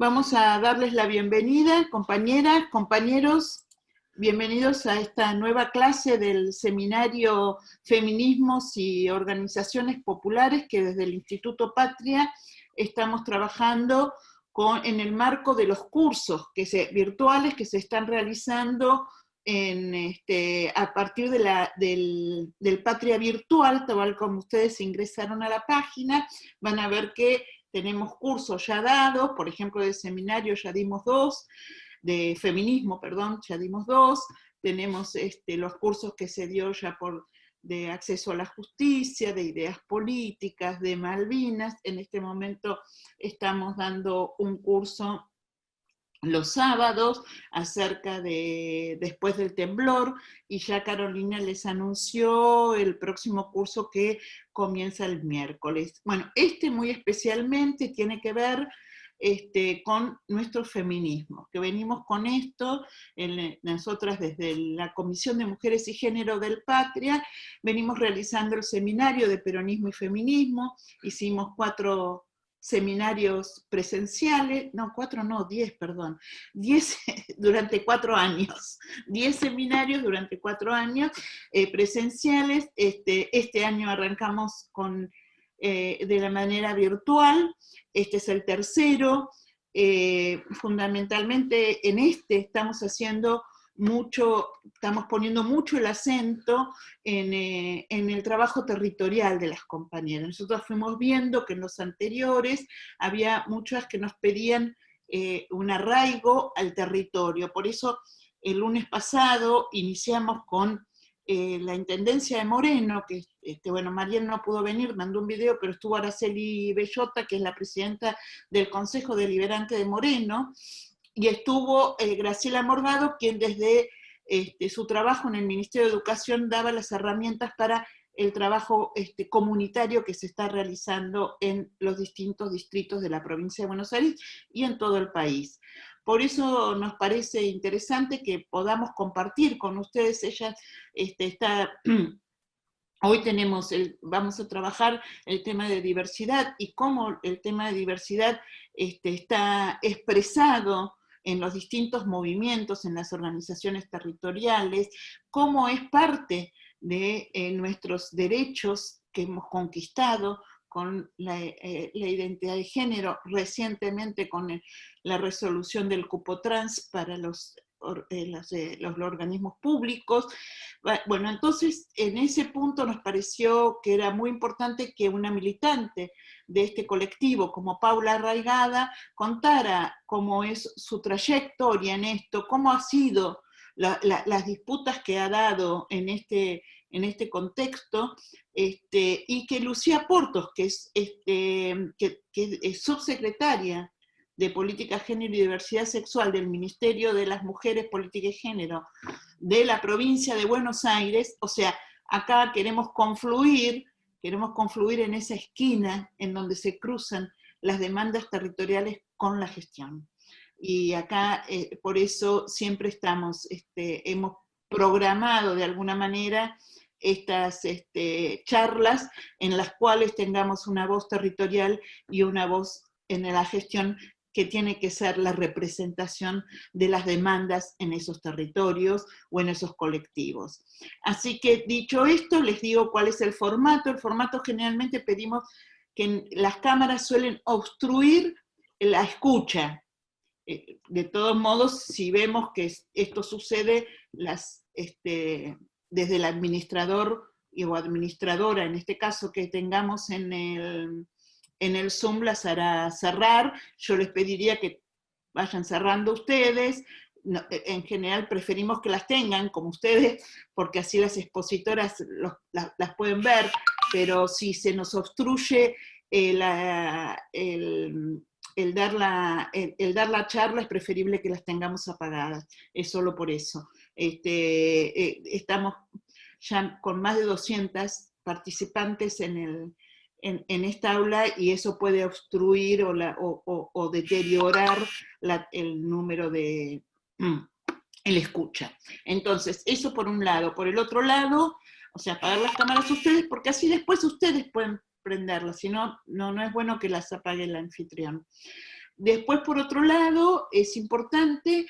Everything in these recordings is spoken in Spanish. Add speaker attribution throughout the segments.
Speaker 1: Vamos a darles la bienvenida, compañeras, compañeros, bienvenidos a esta nueva clase del seminario Feminismos y Organizaciones Populares que desde el Instituto Patria estamos trabajando en el marco de los cursos virtuales que se están realizando a partir del Patria Virtual, tal como ustedes ingresaron a la página, van a ver que tenemos cursos ya dados, por ejemplo, de seminario ya dimos 2, de feminismo, perdón, ya dimos 2, tenemos los cursos que se dio ya de acceso a la justicia, de ideas políticas, de Malvinas. En este momento estamos dando un curso los sábados acerca de después del temblor, y ya Carolina les anunció el próximo curso que comienza el miércoles. Bueno, muy especialmente tiene que ver con nuestro feminismo, que venimos con esto, nosotras desde la Comisión de Mujeres y Género del Patria, venimos realizando el seminario de peronismo y feminismo, hicimos 4 seminarios presenciales, no, 4 no, 10, perdón, 10 durante 4 años, 10 seminarios durante 4 años presenciales. Este año arrancamos de la manera virtual, este es el tercero, fundamentalmente en estamos haciendo estamos poniendo mucho el acento en el trabajo territorial de las compañeras. Nosotros fuimos viendo que en los anteriores había muchas que nos pedían un arraigo al territorio. Por eso el lunes pasado iniciamos con la Intendencia de Moreno, que bueno, Mariel no pudo venir, mandó un video, pero estuvo Araceli Bellota, que es la presidenta del Consejo Deliberante de Moreno, y estuvo Graciela Morgado, quien desde su trabajo en el Ministerio de Educación daba las herramientas para el trabajo comunitario que se está realizando en los distintos distritos de la provincia de Buenos Aires y en todo el país. Por eso nos parece interesante que podamos compartir con ustedes. Hoy vamos a trabajar el tema de diversidad y cómo el tema de diversidad está expresado en los distintos movimientos, en las organizaciones territoriales, cómo es parte de nuestros derechos que hemos conquistado con la identidad de género, recientemente con la resolución del cupo trans para los organismos públicos. Bueno, entonces en ese punto nos pareció que era muy importante que una militante de este colectivo como Paula Arraigada contara cómo es su trayectoria en esto, cómo ha sido las disputas que ha dado en este contexto, y que Lucía Portos, que es subsecretaria de Política, Género y Diversidad Sexual del Ministerio de las Mujeres, Política y Género de la provincia de Buenos Aires, o sea, acá queremos confluir en esa esquina en donde se cruzan las demandas territoriales con la gestión. Y acá, por eso siempre hemos programado de alguna manera estas charlas en las cuales tengamos una voz territorial y una voz en la gestión que tiene que ser la representación de las demandas en esos territorios o en esos colectivos. Así que dicho esto, les digo cuál es el formato. El formato generalmente pedimos que las cámaras suelen obstruir la escucha. De todos modos, si vemos que esto sucede, desde el administrador o administradora, en este caso que tengamos en el Zoom, las hará cerrar. Yo les pediría que vayan cerrando ustedes. No, en general preferimos que las tengan como ustedes, porque así las expositoras las pueden ver, pero si se nos obstruye el dar la charla, es preferible que las tengamos apagadas. Es solo por eso. Estamos ya con más de 200 participantes en esta aula, y eso puede obstruir o deteriorar el número de el escucha. Entonces, eso por un lado. Por el otro lado, o sea, apagar las cámaras ustedes, porque así después ustedes pueden prenderlas, si no, no es bueno que las apague el anfitrión. Después, por otro lado, es importante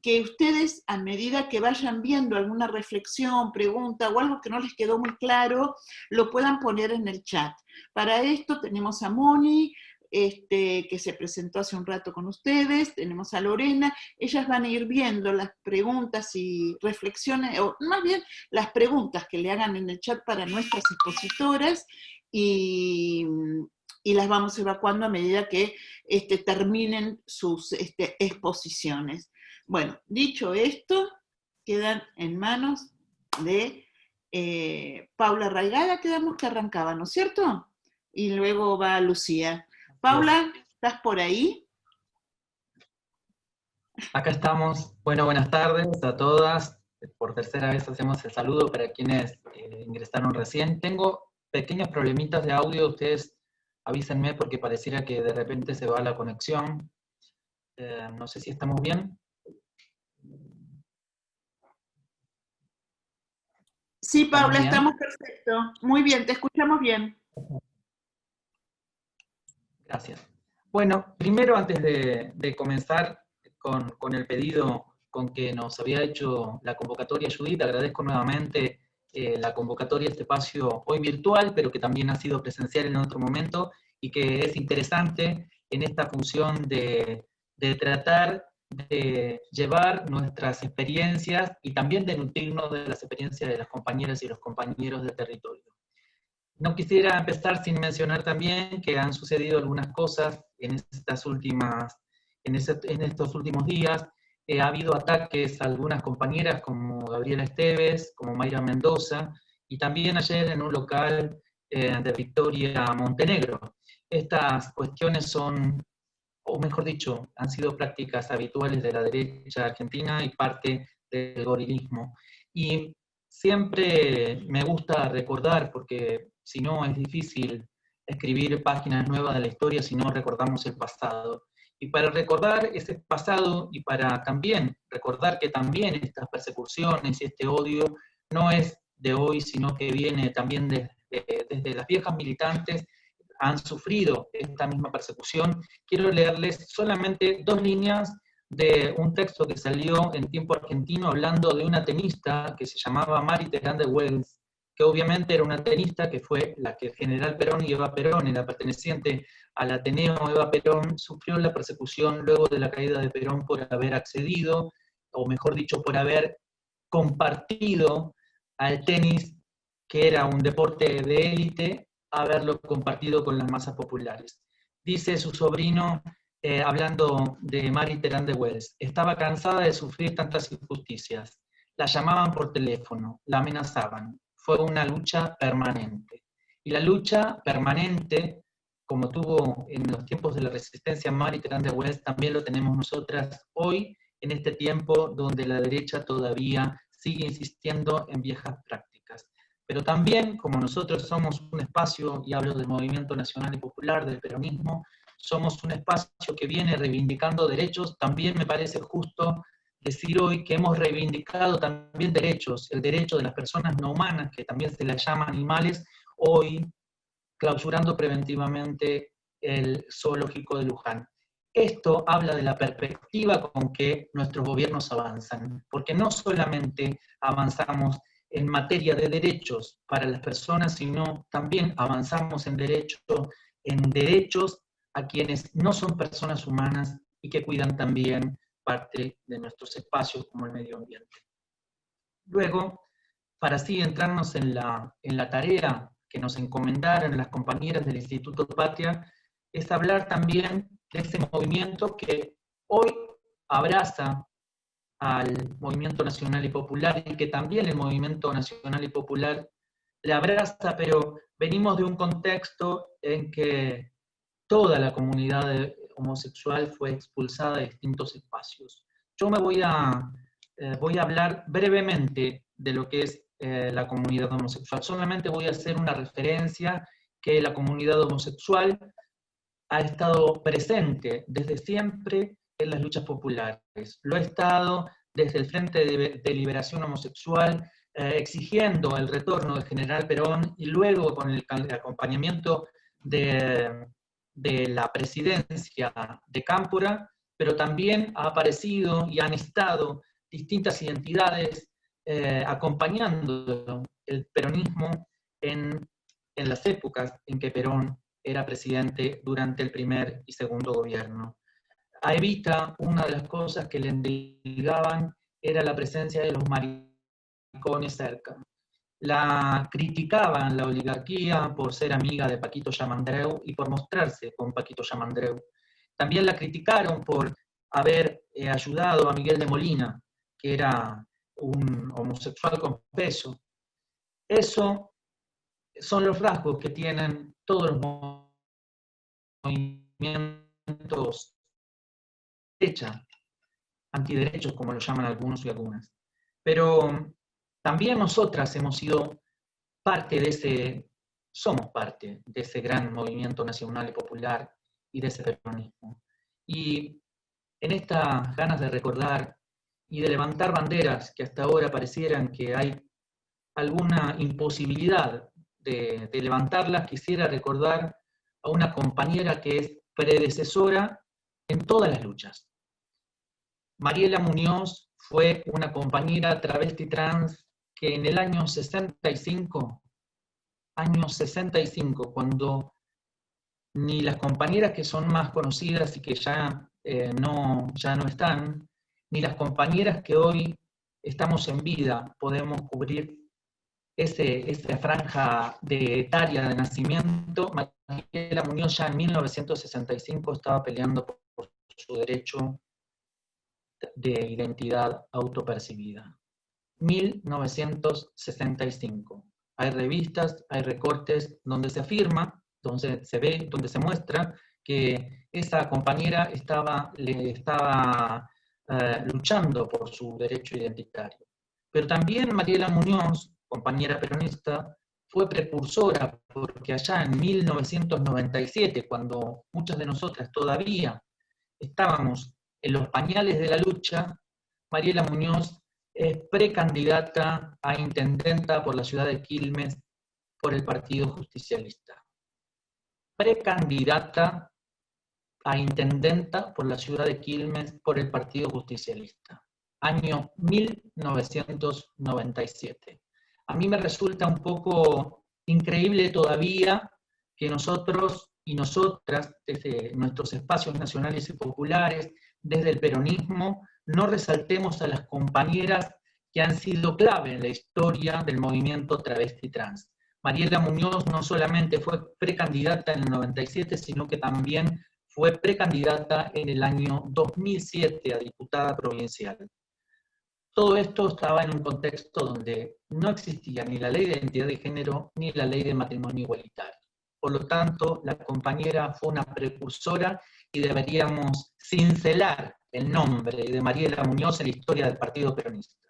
Speaker 1: que ustedes, a medida que vayan viendo alguna reflexión, pregunta o algo que no les quedó muy claro, lo puedan poner en el chat. Para esto tenemos a Moni, que se presentó hace un rato con ustedes, tenemos a Lorena, ellas van a ir viendo las preguntas y reflexiones, o más bien las preguntas que le hagan en el chat para nuestras expositoras, y las vamos evacuando a medida que terminen sus exposiciones. Bueno, dicho esto, quedan en manos de Paula Raigada, quedamos que arrancaba, ¿no es cierto? Y luego va Lucía. Paula, ¿estás por ahí?
Speaker 2: Acá estamos. Bueno, buenas tardes a todas. Por tercera vez hacemos el saludo para quienes ingresaron recién. Tengo pequeños problemitas de audio, ustedes avísenme porque pareciera que de repente se va la conexión. No sé si estamos bien.
Speaker 1: Sí, Paula, estamos perfecto. Muy bien, te escuchamos bien.
Speaker 2: Gracias. Bueno, primero antes de comenzar con el pedido con que nos había hecho la convocatoria Judith, agradezco nuevamente la convocatoria a este espacio hoy virtual, pero que también ha sido presencial en otro momento y que es interesante en esta función de tratar de llevar nuestras experiencias y también de nutrirnos de las experiencias de las compañeras y los compañeros del territorio. No quisiera empezar sin mencionar también que han sucedido algunas cosas en estos últimos días. Ha habido ataques a algunas compañeras como Gabriela Esteves, como Mayra Mendoza, y también ayer en un local de Victoria, Montenegro. Estas cuestiones son, o mejor dicho, han sido prácticas habituales de la derecha argentina y parte del gorilismo. Y siempre me gusta recordar, porque si no es difícil escribir páginas nuevas de la historia si no recordamos el pasado. Y para recordar ese pasado y para también recordar que también estas persecuciones y este odio no es de hoy, sino que viene también desde las viejas militantes, han sufrido esta misma persecución. Quiero leerles solamente 2 líneas de un texto que salió en Tiempo Argentino hablando de una tenista que se llamaba Mary Terán de Wells, que obviamente era una tenista que fue la que el general Perón y Eva Perón, era perteneciente al Ateneo Eva Perón, sufrió la persecución luego de la caída de Perón por haber accedido, o mejor dicho, por haber compartido al tenis, que era un deporte de élite, haberlo compartido con las masas populares. Dice su sobrino, hablando de Mary Terán de Wells, estaba cansada de sufrir tantas injusticias. La llamaban por teléfono, la amenazaban. Fue una lucha permanente. Y la lucha permanente, como tuvo en los tiempos de la resistencia Mary Terán de Wells, también lo tenemos nosotras hoy, en este tiempo donde la derecha todavía sigue insistiendo en viejas prácticas. Pero también, como nosotros somos un espacio, y hablo del Movimiento Nacional y Popular, del peronismo, somos un espacio que viene reivindicando derechos, también me parece justo decir hoy que hemos reivindicado también derechos, el derecho de las personas no humanas, que también se las llama animales, hoy clausurando preventivamente el zoológico de Luján. Esto habla de la perspectiva con que nuestros gobiernos avanzan, porque no solamente avanzamos en materia de derechos para las personas, sino también avanzamos en derechos a quienes no son personas humanas y que cuidan también parte de nuestros espacios como el medio ambiente. Luego, para así entrarnos en la tarea que nos encomendaron las compañeras del Instituto Patria, es hablar también de ese movimiento que hoy abraza al Movimiento Nacional y Popular y que también el Movimiento Nacional y Popular le abraza, pero venimos de un contexto en que toda la comunidad homosexual fue expulsada de distintos espacios. Yo me voy a hablar brevemente de lo que es la comunidad homosexual. Solamente voy a hacer una referencia que la comunidad homosexual ha estado presente desde siempre en las luchas populares. Lo ha estado desde el Frente de Liberación Homosexual, exigiendo el retorno del general Perón y luego con el acompañamiento de de la presidencia de Cámpora, pero también ha aparecido y han estado distintas identidades acompañando el peronismo en las épocas en que Perón era presidente durante el primer y segundo gobierno. A Evita, una de las cosas que le endilgaban era la presencia de los maricones cerca. La criticaban la oligarquía por ser amiga de Paquito Yamandreu y por mostrarse con Paquito Yamandreu. También la criticaron por haber ayudado a Miguel de Molina, que era un homosexual confeso. Eso son los rasgos que tienen todos los movimientos de derecha, antiderechos, como lo llaman algunos y algunas. Pero también nosotras hemos sido parte de somos parte de ese gran movimiento nacional y popular y de ese peronismo. Y en estas ganas de recordar y de levantar banderas que hasta ahora parecieran que hay alguna imposibilidad de levantarlas, quisiera recordar a una compañera que es predecesora en todas las luchas. Mariela Muñoz fue una compañera travesti trans que en el año 65, cuando ni las compañeras que son más conocidas y que ya no están, ni las compañeras que hoy estamos en vida podemos cubrir esa franja etaria de nacimiento, Mariela Muñoz ya en 1965 estaba peleando por su derecho de identidad autopercibida. 1965. Hay revistas, hay recortes donde se afirma, donde se ve, donde se muestra que esa compañera estaba luchando por su derecho identitario. Pero también Mariela Muñoz, compañera peronista, fue precursora, porque allá en 1997, cuando muchas de nosotras todavía estábamos en los pañales de la lucha, Mariela Muñoz es precandidata a intendenta por la ciudad de Quilmes por el Partido Justicialista. Precandidata a intendenta por la ciudad de Quilmes por el Partido Justicialista. Año 1997. A mí me resulta un poco increíble todavía que nosotros y nosotras, desde nuestros espacios nacionales y populares, desde el peronismo, no resaltemos a las compañeras que han sido clave en la historia del movimiento travesti trans. Mariela Muñoz no solamente fue precandidata en el 97, sino que también fue precandidata en el año 2007 a diputada provincial. Todo esto estaba en un contexto donde no existía ni la ley de identidad de género ni la ley de matrimonio igualitario. Por lo tanto, la compañera fue una precursora y deberíamos cincelar el nombre de Mariela Muñoz en la historia del Partido Peronista.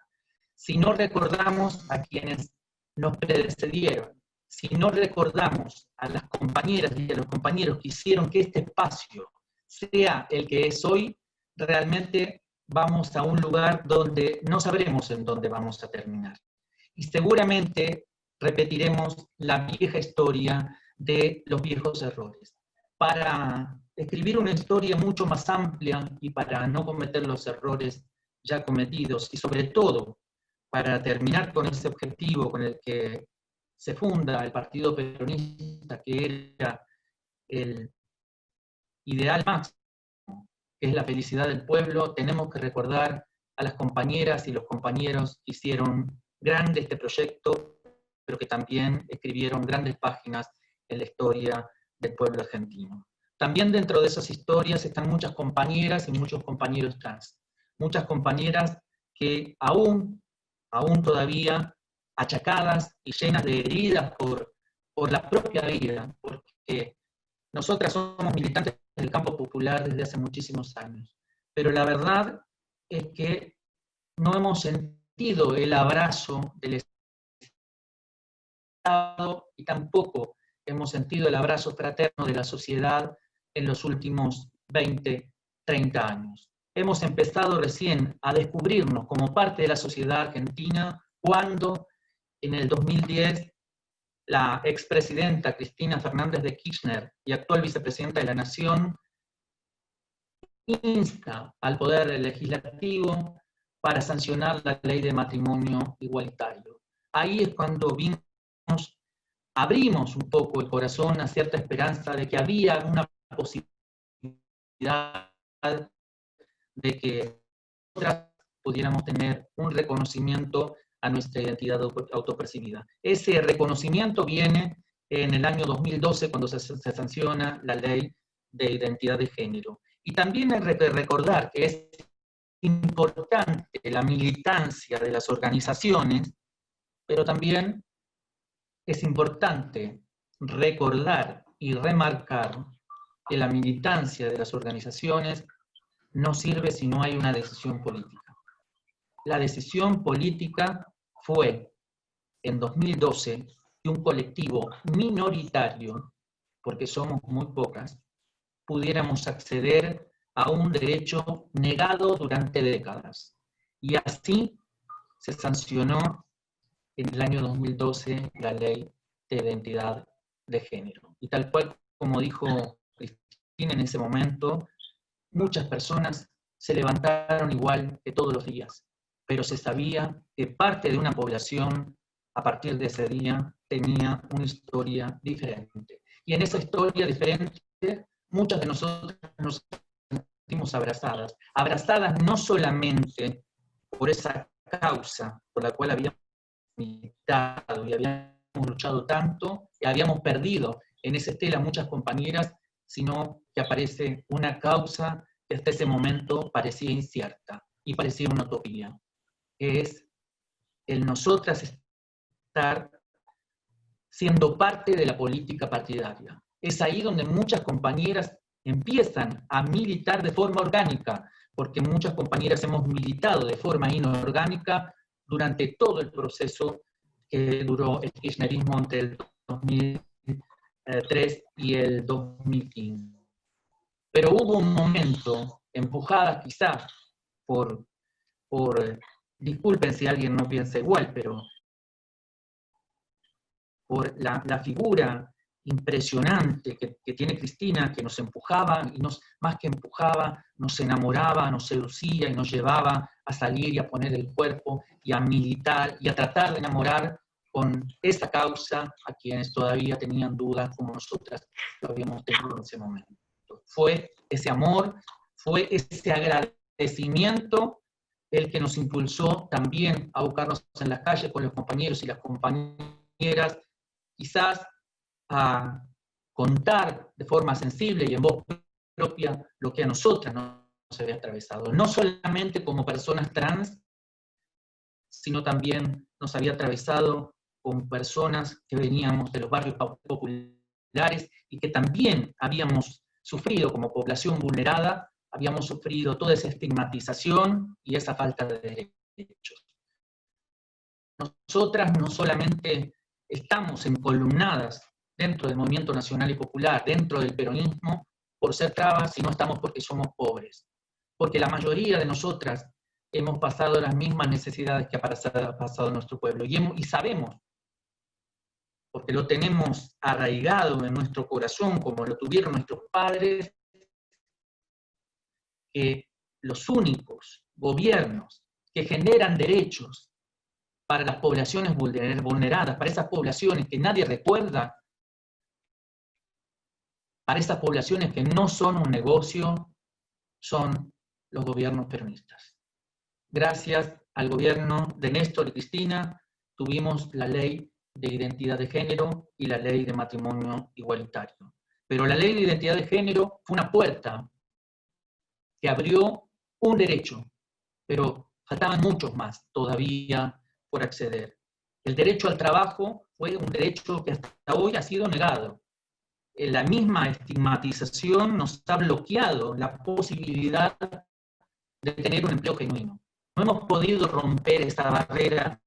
Speaker 2: Si no recordamos a quienes nos precedieron, si no recordamos a las compañeras y a los compañeros que hicieron que este espacio sea el que es hoy, realmente vamos a un lugar donde no sabremos en dónde vamos a terminar. Y seguramente repetiremos la vieja historia de los viejos errores. Para escribir una historia mucho más amplia y para no cometer los errores ya cometidos, y sobre todo para terminar con ese objetivo con el que se funda el Partido Peronista, que era el ideal máximo, que es la felicidad del pueblo, tenemos que recordar a las compañeras y los compañeros que hicieron grande este proyecto, pero que también escribieron grandes páginas en la historia del pueblo argentino. También dentro de esas historias están muchas compañeras y muchos compañeros trans. Muchas compañeras que aún todavía achacadas y llenas de heridas por la propia vida, porque nosotras somos militantes del campo popular desde hace muchísimos años. Pero la verdad es que no hemos sentido el abrazo del Estado y tampoco hemos sentido el abrazo fraterno de la sociedad en los últimos 20, 30 años. Hemos empezado recién a descubrirnos como parte de la sociedad argentina cuando en el 2010 la expresidenta Cristina Fernández de Kirchner y actual vicepresidenta de la Nación insta al Poder Legislativo para sancionar la ley de matrimonio igualitario. Ahí es cuando abrimos un poco el corazón a cierta esperanza de que había una posibilidad de que nosotras pudiéramos tener un reconocimiento a nuestra identidad autopercibida. Ese reconocimiento viene en el año 2012 cuando se sanciona la ley de identidad de género. Y también hay que recordar que es importante la militancia de las organizaciones, pero también es importante recordar y remarcar que la militancia de las organizaciones no sirve si no hay una decisión política. La decisión política fue en 2012 que un colectivo minoritario, porque somos muy pocas, pudiéramos acceder a un derecho negado durante décadas. Y así se sancionó en el año 2012 la ley de identidad de género. Y tal cual como dijo Cristina en ese momento, muchas personas se levantaron igual que todos los días, pero se sabía que parte de una población a partir de ese día tenía una historia diferente. Y en esa historia diferente, muchas de nosotras nos sentimos abrazadas. Abrazadas no solamente por esa causa por la cual habíamos militado y habíamos luchado tanto, y habíamos perdido en esa estela muchas compañeras, sino que aparece una causa que hasta ese momento parecía incierta y parecía una utopía, que es el nosotras estar siendo parte de la política partidaria. Es ahí donde muchas compañeras empiezan a militar de forma orgánica, porque muchas compañeras hemos militado de forma inorgánica durante todo el proceso que duró el kirchnerismo entre el 2003 y el 2015. Pero hubo un momento, empujada quizás por disculpen si alguien no piensa igual, pero por la figura impresionante que tiene Cristina, que nos empujaba, y más que empujaba, nos enamoraba, nos seducía y nos llevaba a salir y a poner el cuerpo y a militar y a tratar de enamorar con esa causa a quienes todavía tenían dudas como nosotras lo habíamos tenido en ese momento. Fue ese amor, fue ese agradecimiento el que nos impulsó también a buscarnos en las calles con los compañeros y las compañeras, quizás a contar de forma sensible y en voz propia lo que a nosotras nos había atravesado. No solamente como personas trans, sino también nos había atravesado como personas que veníamos de los barrios populares y que también habíamos sufrido como población vulnerada, habíamos sufrido toda esa estigmatización y esa falta de derechos. Nosotras no solamente estamos encolumnadas dentro del movimiento nacional y popular, dentro del peronismo, por ser trabas, sino estamos porque somos pobres. Porque la mayoría de nosotras hemos pasado las mismas necesidades que ha pasado nuestro pueblo. Y sabemos, porque lo tenemos arraigado en nuestro corazón, como lo tuvieron nuestros padres, que los únicos gobiernos que generan derechos para las poblaciones vulneradas, para esas poblaciones que nadie recuerda, para esas poblaciones que no son un negocio, son los gobiernos peronistas. Gracias al gobierno de Néstor y Cristina, tuvimos la ley de identidad de género y la ley de matrimonio igualitario. Pero la ley de identidad de género fue una puerta que abrió un derecho, pero faltaban muchos más todavía por acceder. El derecho al trabajo fue un derecho que hasta hoy ha sido negado. La misma estigmatización nos ha bloqueado la posibilidad de tener un empleo genuino. No hemos podido romper esa barrera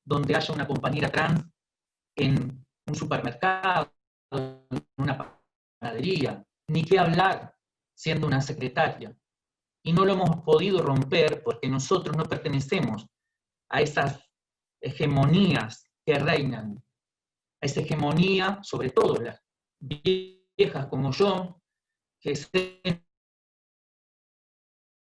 Speaker 2: donde haya una compañera trans en un supermercado, en una panadería, ni qué hablar siendo una secretaria. Y no lo hemos podido romper porque nosotros no pertenecemos a esas hegemonías que reinan esa hegemonía, sobre todo las viejas como yo, que se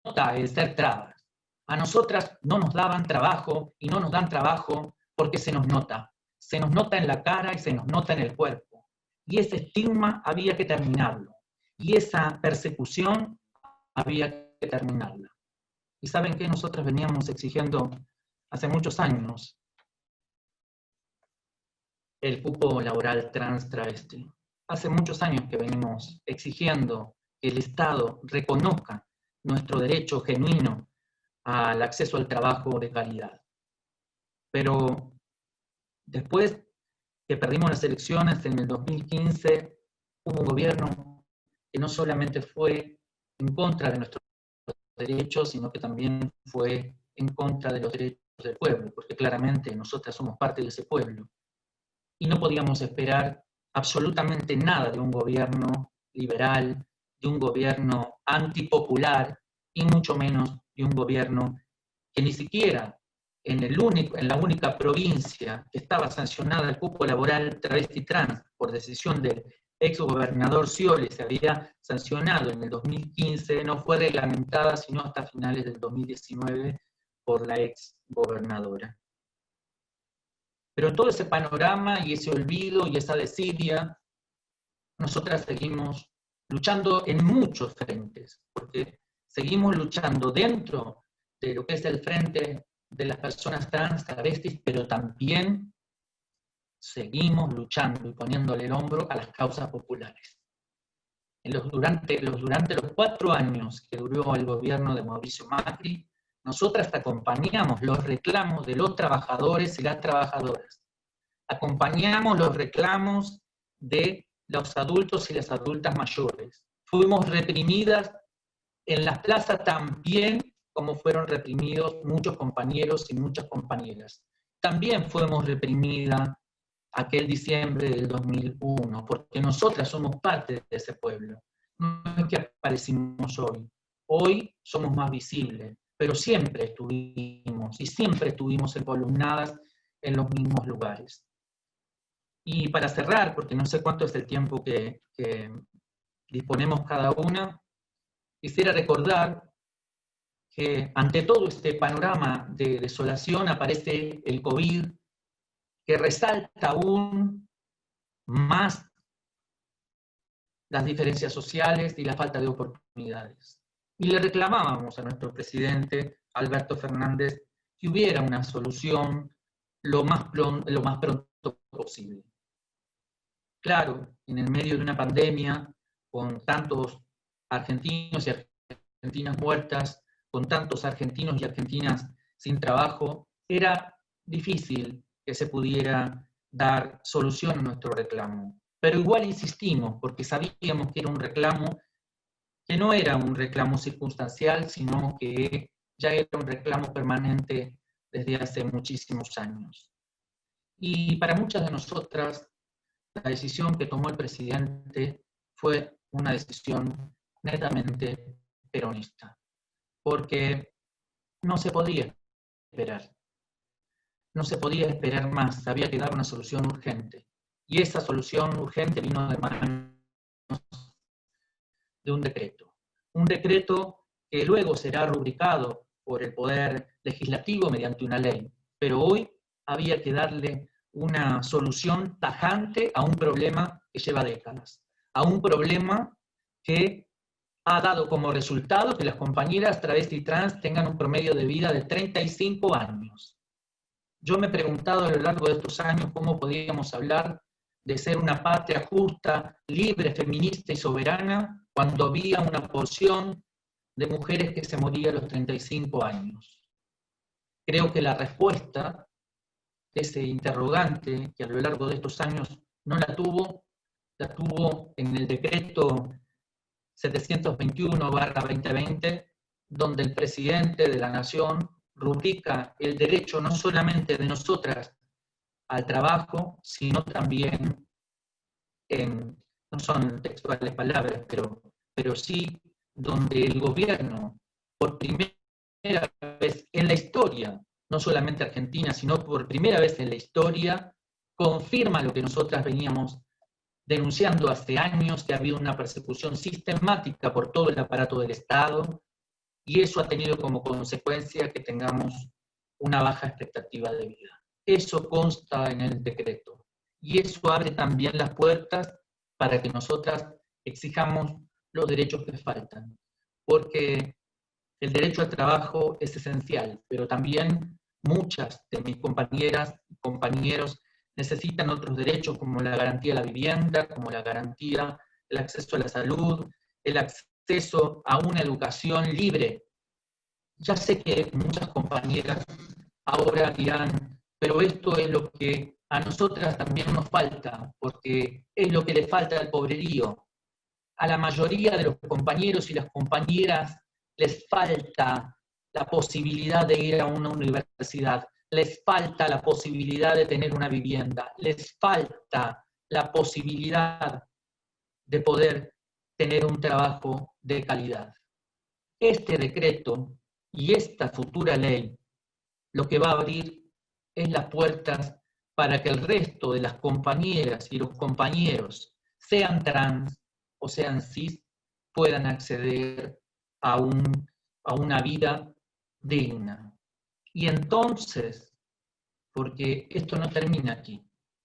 Speaker 2: nota el ser trabas. A nosotras no nos daban trabajo y no nos dan trabajo porque se nos nota. Se nos nota en la cara y se nos nota en el cuerpo. Y ese estigma había que terminarlo. Y esa persecución había que terminarla. ¿Y saben qué? Nosotros veníamos exigiendo hace muchos años el cupo laboral trans travesti. Hace muchos años que venimos exigiendo que el Estado reconozca nuestro derecho genuino al acceso al trabajo de calidad. Pero después que perdimos las elecciones en el 2015, hubo un gobierno que no solamente fue en contra de nuestros derechos, sino que también fue en contra de los derechos del pueblo, porque claramente nosotras somos parte de ese pueblo. Y no podíamos esperar absolutamente nada de un gobierno liberal, de un gobierno antipopular, y mucho menos de un gobierno que ni siquiera en la única provincia que estaba sancionada el cupo laboral travesti trans por decisión del exgobernador Scioli, se había sancionado en el 2015, no fue reglamentada sino hasta finales del 2019 por la exgobernadora. Pero en todo ese panorama y ese olvido y esa desidia, nosotras seguimos luchando en muchos frentes, porque seguimos luchando dentro de lo que es el frente de las personas trans, travestis, pero también seguimos luchando y poniéndole el hombro a las causas populares. Durante los 4 años que duró el gobierno de Mauricio Macri, nosotras acompañamos los reclamos de los trabajadores y las trabajadoras. Acompañamos los reclamos de los adultos y las adultas mayores. Fuimos reprimidas en las plazas también como fueron reprimidos muchos compañeros y muchas compañeras. También fuimos reprimidas aquel diciembre del 2001, porque nosotras somos parte de ese pueblo. No es que aparecimos hoy. Hoy somos más visibles, pero siempre estuvimos encolumnadas en los mismos lugares. Y para cerrar, porque no sé cuánto es el tiempo que disponemos cada una, quisiera recordar que ante todo este panorama de desolación aparece el COVID, que resalta aún más las diferencias sociales y la falta de oportunidades. Y le reclamábamos a nuestro presidente, Alberto Fernández, que hubiera una solución lo más pronto posible. Claro, en el medio de una pandemia, con tantos argentinos y argentinas muertas, con tantos argentinos y argentinas sin trabajo, era difícil que se pudiera dar solución a nuestro reclamo. Pero igual insistimos, porque sabíamos que era un reclamo que no era un reclamo circunstancial, sino que ya era un reclamo permanente desde hace muchísimos años. Y para muchas de nosotras, la decisión que tomó el presidente fue una decisión netamente peronista, porque no se podía esperar. No se podía esperar más, había que dar una solución urgente. Y esa solución urgente vino de manos de un decreto. Un decreto que luego será rubricado por el Poder Legislativo mediante una ley. Pero hoy había que darle una solución tajante a un problema que lleva décadas. A un problema que ha dado como resultado que las compañeras travesti y trans tengan un promedio de vida de 35 años. Yo me he preguntado a lo largo de estos años cómo podíamos hablar de ser una patria justa, libre, feminista y soberana cuando había una porción de mujeres que se moría a los 35 años. Creo que la respuesta de ese interrogante, que a lo largo de estos años no la tuvo en el decreto 721/2020, donde el presidente de la Nación rubrica el derecho no solamente de nosotras al trabajo, sino también, no son textuales palabras, pero sí donde el gobierno, por primera vez en la historia, no solamente argentina, sino por primera vez en la historia, confirma lo que nosotras veníamos denunciando hace años, que ha habido una persecución sistemática por todo el aparato del Estado, y eso ha tenido como consecuencia que tengamos una baja expectativa de vida. Eso consta en el decreto, y eso abre también las puertas para que nosotras exijamos los derechos que faltan, porque el derecho al trabajo es esencial, pero también muchas de mis compañeras y compañeros necesitan otros derechos como la garantía de la vivienda, como la garantía del acceso a la salud, el acceso a una educación libre. Ya sé que muchas compañeras ahora dirán, pero esto es lo que a nosotras también nos falta, porque es lo que le falta al pobrerío. A la mayoría de los compañeros y las compañeras les falta la posibilidad de ir a una universidad, les falta la posibilidad de tener una vivienda, les falta la posibilidad de poder tener un trabajo de calidad. Este decreto y esta futura ley lo que va a abrir es las puertas para que el resto de las compañeras y los compañeros, sean trans o sean cis, puedan acceder a una vida digna. Y entonces, porque esto no termina aquí,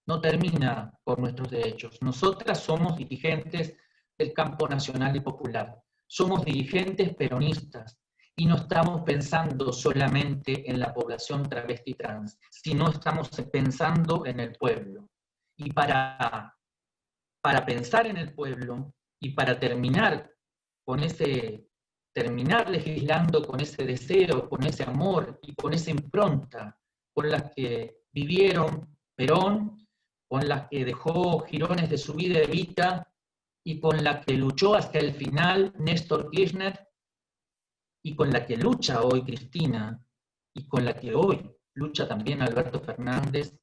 Speaker 2: no termina por nuestros derechos. Nosotras somos dirigentes del campo nacional y popular, somos dirigentes peronistas, y no estamos pensando solamente en la población travesti trans, sino estamos pensando en el pueblo. Y para pensar en el pueblo y para terminar legislando con ese deseo, con ese amor y con esa impronta con las que vivieron Perón, con las que dejó jirones de su vida de Evita y con la que luchó hasta el final Néstor Kirchner, y con la que lucha hoy Cristina, y con la que hoy lucha también Alberto Fernández,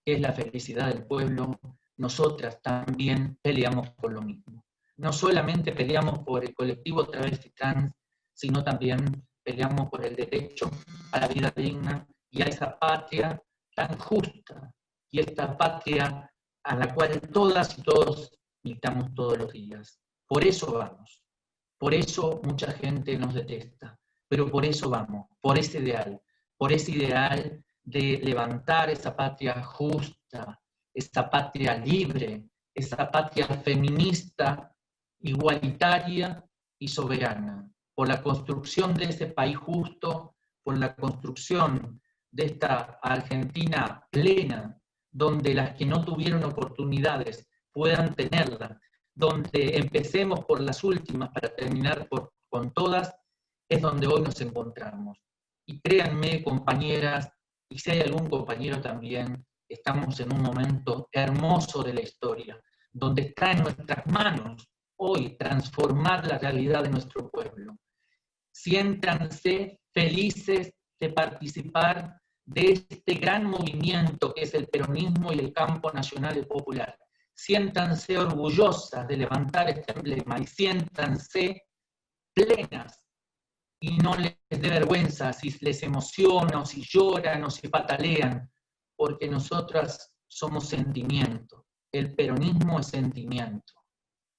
Speaker 2: que es la felicidad del pueblo, nosotras también peleamos por lo mismo. No solamente peleamos por el colectivo travesti trans, sino también peleamos por el derecho a la vida digna y a esa patria tan justa, y esta patria a la cual todas y todos militamos todos los días. Por eso vamos. Por eso mucha gente nos detesta, pero por eso vamos, por ese ideal de levantar esa patria justa, esa patria libre, esa patria feminista, igualitaria y soberana, por la construcción de ese país justo, por la construcción de esta Argentina plena, donde las que no tuvieron oportunidades puedan tenerlas, donde empecemos por las últimas para terminar con todas, es donde hoy nos encontramos. Y créanme, compañeras, y si hay algún compañero también, estamos en un momento hermoso de la historia, donde está en nuestras manos hoy transformar la realidad de nuestro pueblo. Siéntanse felices de participar de este gran movimiento que es el peronismo y el campo nacional y popular. Siéntanse orgullosas de levantar este emblema y siéntanse plenas y no les dé vergüenza si les emociona o si lloran o si patalean, porque nosotras somos sentimiento. El peronismo es sentimiento.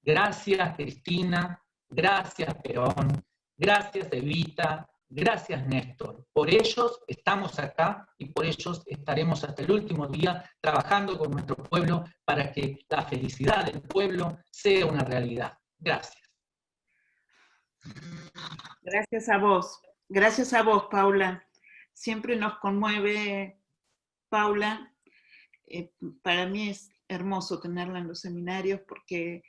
Speaker 2: Gracias, Cristina, gracias, Perón, gracias, Evita, gracias, Néstor. Por ellos estamos acá y por ellos estaremos hasta el último día trabajando con nuestro pueblo para que la felicidad del pueblo sea una realidad. Gracias.
Speaker 1: Gracias a vos, Paula. Siempre nos conmueve, Paula. Para mí es hermoso tenerla en los seminarios porque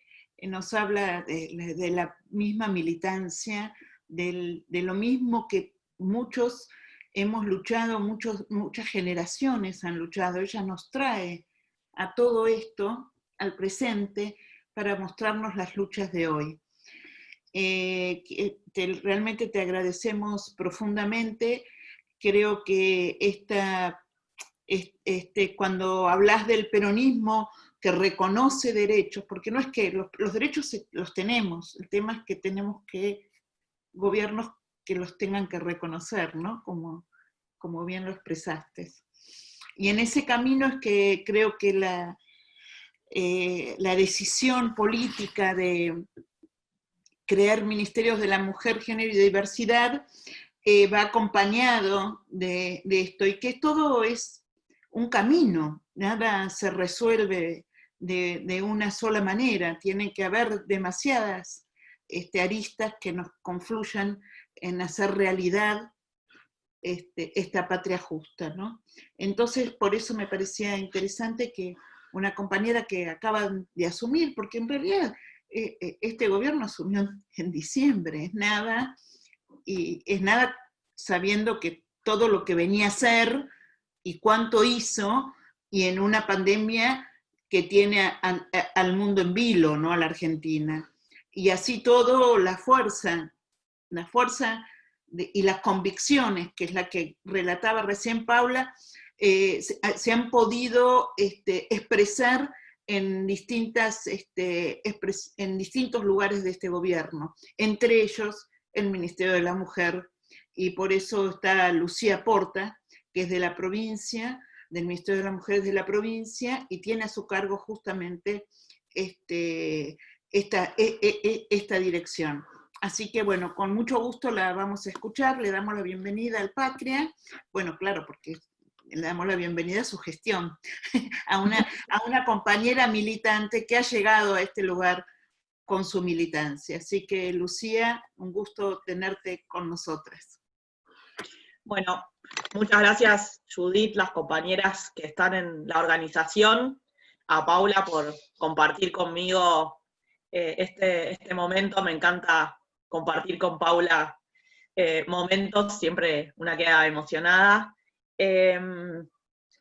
Speaker 1: nos habla de la misma militancia, de lo mismo que muchos hemos luchado, muchas generaciones han luchado. Ella nos trae a todo esto, al presente, para mostrarnos las luchas de hoy. Realmente te agradecemos profundamente. Creo que cuando hablas del peronismo que reconoce derechos, porque no es que los derechos los tenemos, el tema es que tenemos gobiernos que los tengan que reconocer, ¿no? Como bien lo expresaste. Y en ese camino es que creo que la decisión política de crear ministerios de la mujer, género y diversidad va acompañado de esto, y que todo es un camino, nada se resuelve de una sola manera, tiene que haber demasiadas aristas que nos confluyan en hacer realidad esta patria justa, ¿no? Entonces, por eso me parecía interesante que una compañera que acaba de asumir, porque en realidad este gobierno asumió en diciembre, es nada, y es nada sabiendo que todo lo que venía a hacer y cuánto hizo, y en una pandemia que tiene al mundo en vilo, ¿no? A la Argentina. Y así todo, la fuerza y las convicciones, que es la que relataba recién Paula, se han podido expresar en distintos lugares de este gobierno, entre ellos el Ministerio de la Mujer, y por eso está Lucía Porta, que es de la provincia, del Ministerio de las Mujeres de la provincia, y tiene a su cargo justamente esta dirección. Así que bueno, con mucho gusto la vamos a escuchar, le damos la bienvenida al Patria, bueno, claro, porque le damos la bienvenida a su gestión, a una compañera militante que ha llegado a este lugar con su militancia. Así que, Lucía, un gusto tenerte con nosotras.
Speaker 3: Bueno, muchas gracias, Judith, las compañeras que están en la organización, a Paula por compartir conmigo este momento. Me encanta compartir con Paula momentos, siempre una queda emocionada.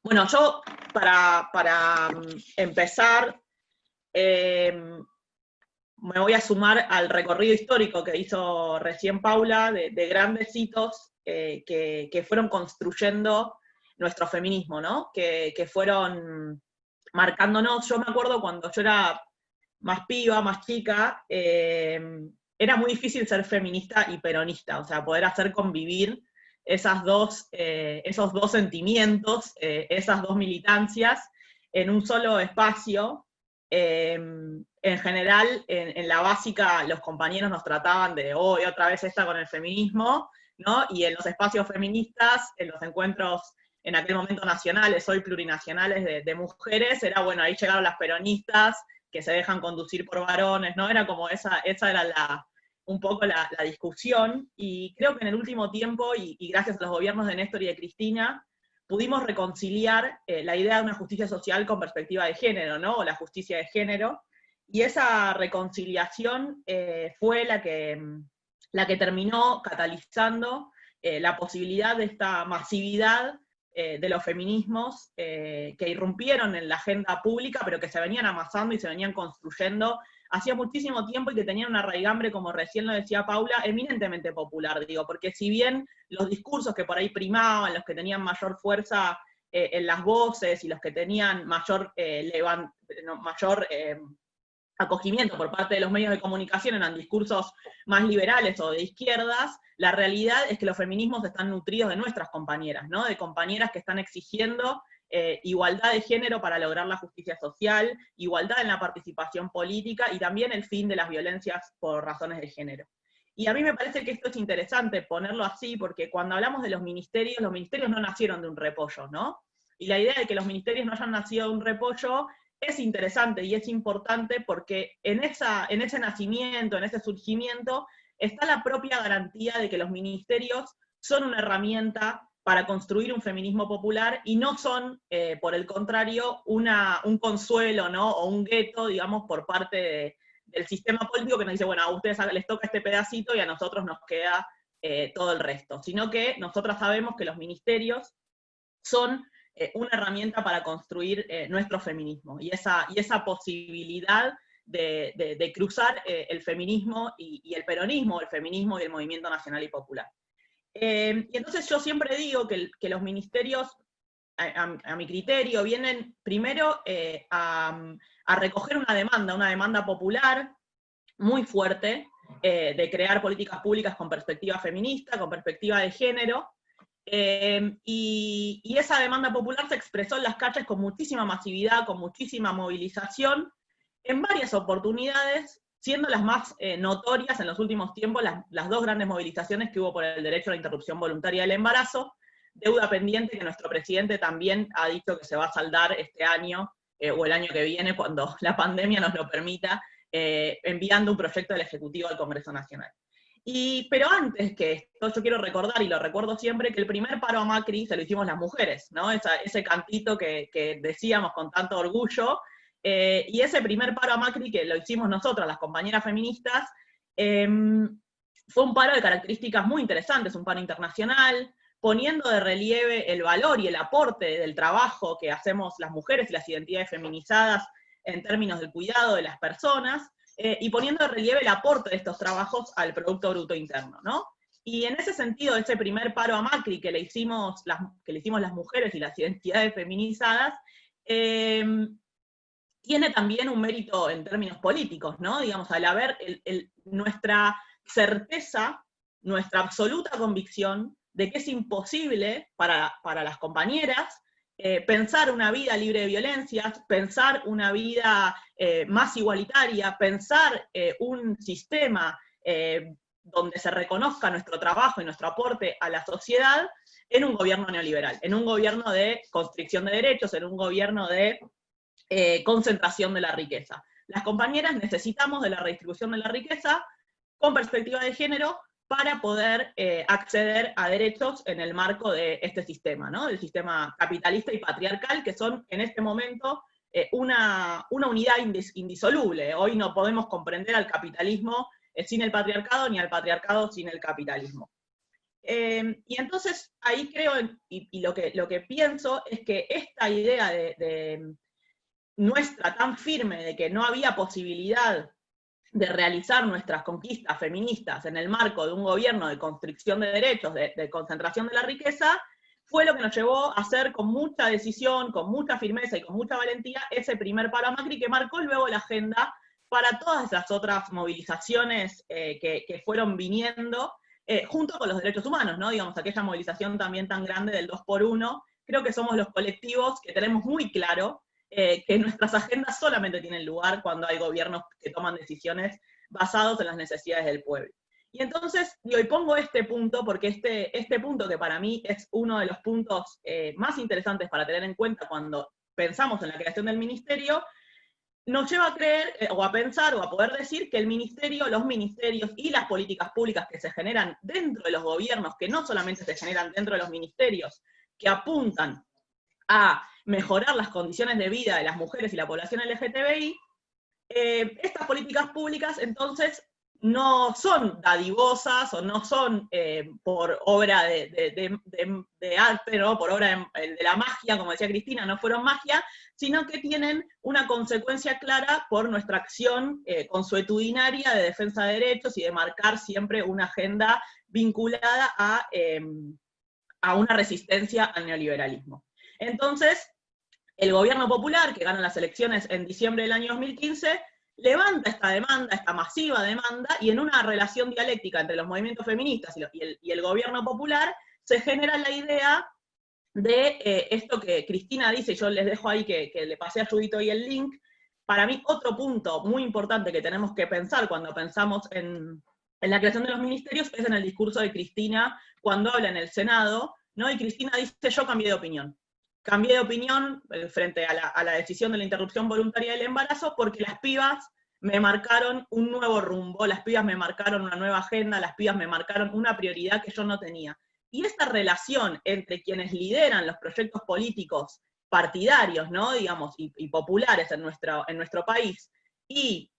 Speaker 3: Bueno, yo para empezar, me voy a sumar al recorrido histórico que hizo recién Paula, de grandes hitos que fueron construyendo nuestro feminismo, ¿no? Que fueron marcándonos. Yo me acuerdo cuando yo era más piba, más chica, era muy difícil ser feminista y peronista, o sea, poder hacer convivir esos dos sentimientos, esas dos militancias, en un solo espacio. En general, en la básica, los compañeros nos trataban de, y otra vez esta con el feminismo, ¿no? Y en los espacios feministas, en los encuentros en aquel momento nacionales, hoy plurinacionales de mujeres, era, bueno, ahí llegaron las peronistas, que se dejan conducir por varones, ¿no? Era como esa era un poco la discusión, y creo que en el último tiempo, y gracias a los gobiernos de Néstor y de Cristina, pudimos reconciliar la idea de una justicia social con perspectiva de género, ¿no? O la justicia de género, y esa reconciliación fue la que terminó catalizando la posibilidad de esta masividad de los feminismos que irrumpieron en la agenda pública, pero que se venían amasando y se venían construyendo hacía muchísimo tiempo, y que tenían una raigambre, como recién lo decía Paula, eminentemente popular, digo, porque si bien los discursos que por ahí primaban, los que tenían mayor fuerza en las voces, y los que tenían mayor acogimiento por parte de los medios de comunicación eran discursos más liberales o de izquierdas, la realidad es que los feminismos están nutridos de nuestras compañeras, ¿no? De compañeras que están exigiendo igualdad de género para lograr la justicia social, igualdad en la participación política, y también el fin de las violencias por razones de género. Y a mí me parece que esto es interesante ponerlo así, porque cuando hablamos de los ministerios no nacieron de un repollo, ¿no? Y la idea de que los ministerios no hayan nacido de un repollo es interesante y es importante, porque en ese nacimiento, en ese surgimiento, está la propia garantía de que los ministerios son una herramienta para construir un feminismo popular, y no son, por el contrario, un consuelo, ¿no? O un gueto, digamos, por parte del sistema político que nos dice, bueno, a ustedes les toca este pedacito y a nosotros nos queda todo el resto. Sino que nosotras sabemos que los ministerios son una herramienta para construir nuestro feminismo, y esa posibilidad de cruzar el feminismo y el peronismo, el feminismo y el movimiento nacional y popular. Y entonces yo siempre digo que los ministerios, a mi criterio, vienen primero a recoger una demanda popular muy fuerte, de crear políticas públicas con perspectiva feminista, con perspectiva de género, Y esa demanda popular se expresó en las calles con muchísima masividad, con muchísima movilización, en varias oportunidades, siendo las más notorias en los últimos tiempos las dos grandes movilizaciones que hubo por el derecho a la interrupción voluntaria del embarazo, deuda pendiente que nuestro presidente también ha dicho que se va a saldar este año, o el año que viene, cuando la pandemia nos lo permita, enviando un proyecto del Ejecutivo al Congreso Nacional. Pero antes que esto, yo quiero recordar, y lo recuerdo siempre, que el primer paro a Macri se lo hicimos las mujeres, ¿no? Ese cantito que decíamos con tanto orgullo, y ese primer paro a Macri que lo hicimos nosotras, las compañeras feministas, fue un paro de características muy interesantes, un paro internacional, poniendo de relieve el valor y el aporte del trabajo que hacemos las mujeres y las identidades feminizadas en términos del cuidado de las personas, y poniendo de relieve el aporte de estos trabajos al Producto Bruto Interno, ¿no? Y en ese sentido, ese primer paro a Macri que le hicimos las mujeres y las identidades feminizadas, tiene también un mérito en términos políticos, ¿no? Digamos, al haber nuestra certeza, nuestra absoluta convicción de que es imposible para las compañeras pensar una vida libre de violencias, pensar una vida más igualitaria, pensar un sistema donde se reconozca nuestro trabajo y nuestro aporte a la sociedad en un gobierno neoliberal, en un gobierno de constricción de derechos, en un gobierno de concentración de la riqueza. Las compañeras necesitamos de la redistribución de la riqueza con perspectiva de género para poder acceder a derechos en el marco de este sistema, ¿no? El sistema capitalista y patriarcal, que son en este momento una unidad indisoluble. Hoy no podemos comprender al capitalismo sin el patriarcado, ni al patriarcado sin el capitalismo. Y entonces ahí creo, y lo que pienso es que esta idea de nuestra tan firme de que no había posibilidad de realizar nuestras conquistas feministas en el marco de un gobierno de constricción de derechos, de concentración de la riqueza, fue lo que nos llevó a hacer con mucha decisión, con mucha firmeza y con mucha valentía ese primer paro a Macri que marcó luego la agenda para todas las otras movilizaciones que fueron viniendo, junto con los derechos humanos, ¿no? Digamos, aquella movilización también tan grande del 2x1, creo que somos los colectivos que tenemos muy claro que nuestras agendas solamente tienen lugar cuando hay gobiernos que toman decisiones basados en las necesidades del pueblo. Y entonces, y pongo este punto, porque este punto que para mí es uno de los puntos más interesantes para tener en cuenta cuando pensamos en la creación del ministerio, nos lleva a creer, o a pensar, o a poder decir que el ministerio, los ministerios y las políticas públicas que se generan dentro de los gobiernos, que no solamente se generan dentro de los ministerios, que apuntan a mejorar las condiciones de vida de las mujeres y la población LGTBI, estas políticas públicas entonces no son dadivosas o no son por obra de arte, ¿no? Por obra de la magia, como decía Cristina, no fueron magia, sino que tienen una consecuencia clara por nuestra acción consuetudinaria de defensa de derechos y de marcar siempre una agenda vinculada a una resistencia al neoliberalismo. Entonces, el gobierno popular, que gana las elecciones en diciembre del año 2015, levanta esta demanda, esta masiva demanda, y en una relación dialéctica entre los movimientos feministas y el gobierno popular, se genera la idea de esto que Cristina dice, yo les dejo ahí que le pasé a Judith hoy el link. Para mí, otro punto muy importante que tenemos que pensar cuando pensamos en la creación de los ministerios es en el discurso de Cristina cuando habla en el Senado, ¿no? Y Cristina dice, yo cambié de opinión. Cambié de opinión frente a la decisión de la interrupción voluntaria del embarazo porque las pibas me marcaron un nuevo rumbo, las pibas me marcaron una nueva agenda, las pibas me marcaron una prioridad que yo no tenía. Y esta relación entre quienes lideran los proyectos políticos partidarios, ¿no? Digamos, y populares en nuestro país, y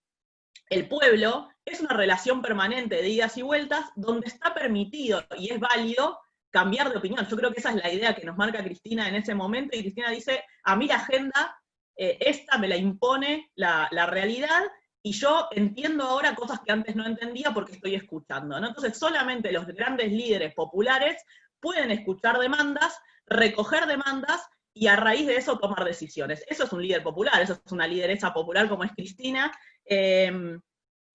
Speaker 3: el pueblo, es una relación permanente de idas y vueltas donde está permitido y es válido cambiar de opinión. Yo creo que esa es la idea que nos marca Cristina en ese momento, y Cristina dice, a mí la agenda, esta me la impone la realidad, y yo entiendo ahora cosas que antes no entendía porque estoy escuchando, ¿no? Entonces solamente los grandes líderes populares pueden escuchar demandas, recoger demandas, y a raíz de eso tomar decisiones. Eso es un líder popular, eso es una lideresa popular como es Cristina,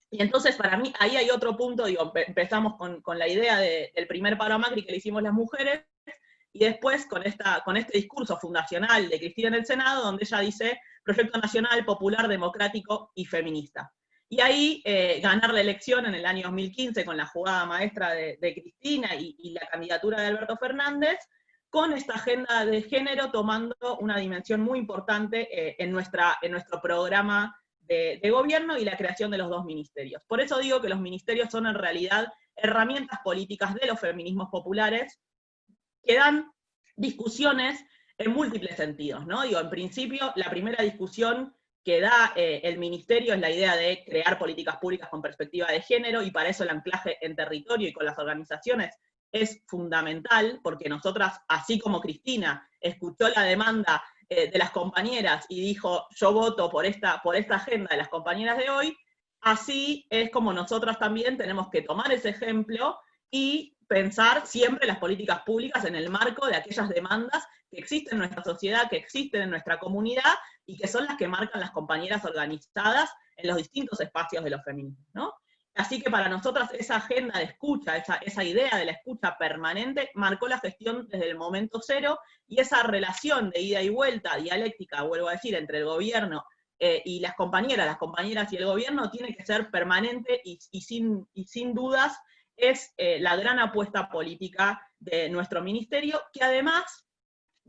Speaker 3: y entonces para mí ahí hay otro punto, digo, empezamos con la idea del primer paro a Macri que le hicimos las mujeres, y después con este discurso fundacional de Cristina en el Senado, donde ella dice proyecto nacional, popular, democrático y feminista. Y ahí ganar la elección en el año 2015 con la jugada maestra de Cristina y la candidatura de Alberto Fernández, con esta agenda de género tomando una dimensión muy importante en nuestro programa de gobierno y la creación de los 2 ministerios. Por eso digo que los ministerios son en realidad herramientas políticas de los feminismos populares que dan discusiones en múltiples sentidos, ¿no? Digo, en principio, la primera discusión que da el ministerio es la idea de crear políticas públicas con perspectiva de género, y para eso el anclaje en territorio y con las organizaciones es fundamental, porque nosotras, así como Cristina, escuchó la demanda de las compañeras y dijo, yo voto por esta agenda de las compañeras de hoy, así es como nosotras también tenemos que tomar ese ejemplo y pensar siempre las políticas públicas en el marco de aquellas demandas que existen en nuestra sociedad, que existen en nuestra comunidad, y que son las que marcan las compañeras organizadas en los distintos espacios de los feminismos, ¿no? Así que para nosotras esa agenda de escucha, esa idea de la escucha permanente, marcó la gestión desde el momento cero, y esa relación de ida y vuelta, dialéctica, vuelvo a decir, entre el gobierno y las compañeras y el gobierno, tiene que ser permanente y sin dudas es la gran apuesta política de nuestro ministerio, que además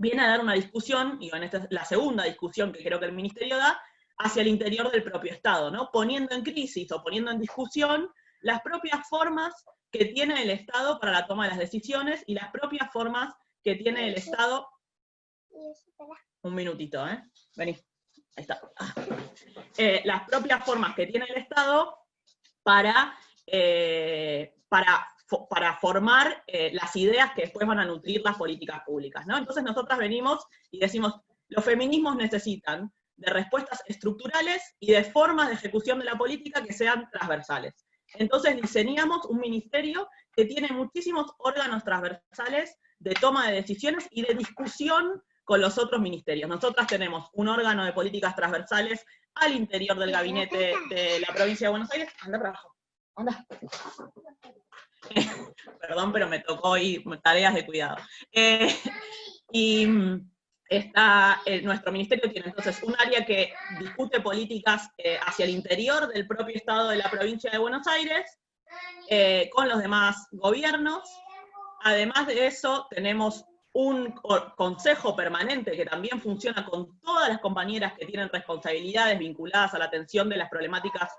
Speaker 3: viene a dar una discusión, y esta es la segunda discusión que creo que el ministerio da, hacia el interior del propio Estado, ¿no? Poniendo en crisis o poniendo en discusión las propias formas que tiene el Estado para la toma de las decisiones y las propias formas que tiene el Estado... Un minutito, vení, ahí está. Las propias formas que tiene el Estado para formar las ideas que después van a nutrir las políticas públicas, ¿no? Entonces nosotras venimos y decimos, los feminismos necesitan de respuestas estructurales y de formas de ejecución de la política que sean transversales. Entonces diseñamos un ministerio que tiene muchísimos órganos transversales de toma de decisiones y de discusión con los otros ministerios. Nosotras tenemos un órgano de políticas transversales al interior del gabinete de la provincia de Buenos Aires. Anda para abajo, anda. Perdón, pero me tocó hoy tareas de cuidado. Nuestro ministerio tiene entonces un área que discute políticas hacia el interior del propio Estado de la provincia de Buenos Aires, con los demás gobiernos. Además de eso, tenemos un consejo permanente que también funciona con todas las compañeras que tienen responsabilidades vinculadas a la atención de las problemáticas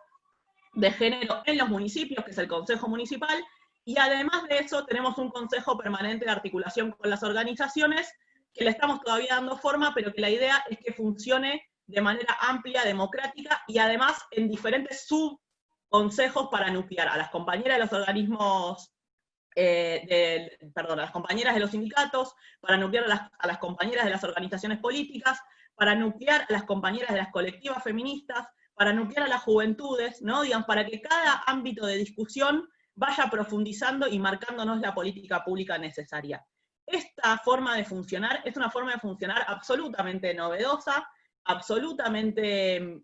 Speaker 3: de género en los municipios, que es el Consejo Municipal, y además de eso tenemos un consejo permanente de articulación con las organizaciones, que le estamos todavía dando forma, pero que la idea es que funcione de manera amplia, democrática, y además en diferentes subconsejos para nuclear a las compañeras de los organismos, a las compañeras de los sindicatos, para nuclear a las compañeras de las organizaciones políticas, para nuclear a las compañeras de las colectivas feministas, para nuclear a las juventudes, ¿no? Digamos, para que cada ámbito de discusión vaya profundizando y marcándonos la política pública necesaria. Esta forma de funcionar es una forma de funcionar absolutamente novedosa, absolutamente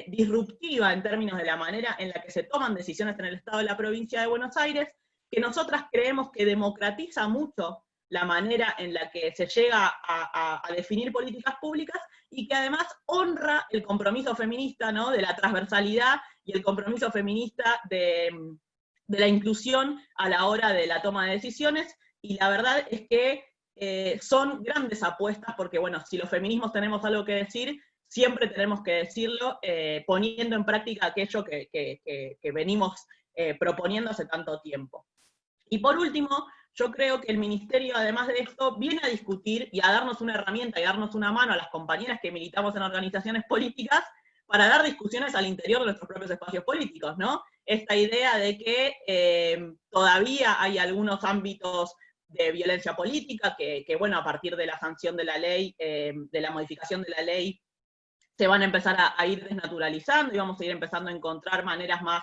Speaker 3: disruptiva en términos de la manera en la que se toman decisiones en el Estado de la provincia de Buenos Aires, que nosotras creemos que democratiza mucho la manera en la que se llega a definir políticas públicas, y que además honra el compromiso feminista, ¿no? De la transversalidad y el compromiso feminista de la inclusión a la hora de la toma de decisiones. Y la verdad es que son grandes apuestas, porque bueno, si los feminismos tenemos algo que decir, siempre tenemos que decirlo, poniendo en práctica aquello que venimos proponiendo hace tanto tiempo. Y por último, yo creo que el ministerio, además de esto, viene a discutir y a darnos una herramienta y darnos una mano a las compañeras que militamos en organizaciones políticas para dar discusiones al interior de nuestros propios espacios políticos, ¿no? Esta idea de que todavía hay algunos ámbitos de violencia política que bueno, a partir de la sanción de la ley, de la modificación de la ley, se van a empezar a ir desnaturalizando, y vamos a ir empezando a encontrar maneras más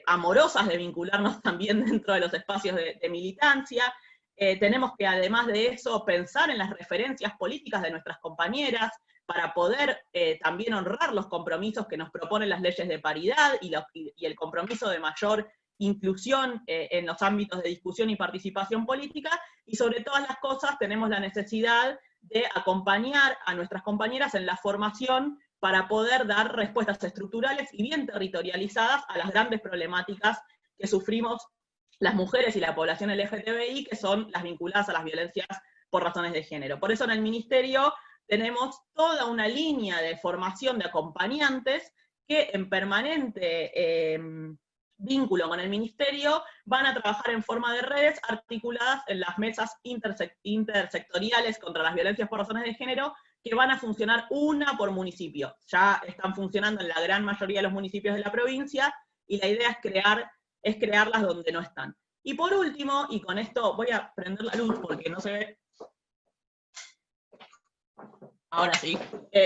Speaker 3: amorosas de vincularnos también dentro de los espacios de militancia. Tenemos que, además de eso, pensar en las referencias políticas de nuestras compañeras para poder también honrar los compromisos que nos proponen las leyes de paridad y el compromiso de mayor inclusión en los ámbitos de discusión y participación política, y sobre todas las cosas tenemos la necesidad de acompañar a nuestras compañeras en la formación para poder dar respuestas estructurales y bien territorializadas a las grandes problemáticas que sufrimos las mujeres y la población LGTBI, que son las vinculadas a las violencias por razones de género. Por eso en el Ministerio tenemos toda una línea de formación de acompañantes que en permanente vínculo con el Ministerio van a trabajar en forma de redes articuladas en las mesas intersectoriales contra las violencias por razones de género, que van a funcionar una por municipio. Ya están funcionando en la gran mayoría de los municipios de la provincia, y la idea es crearlas donde no están. Y por último, y con esto voy a prender la luz porque no se ve. Ahora sí.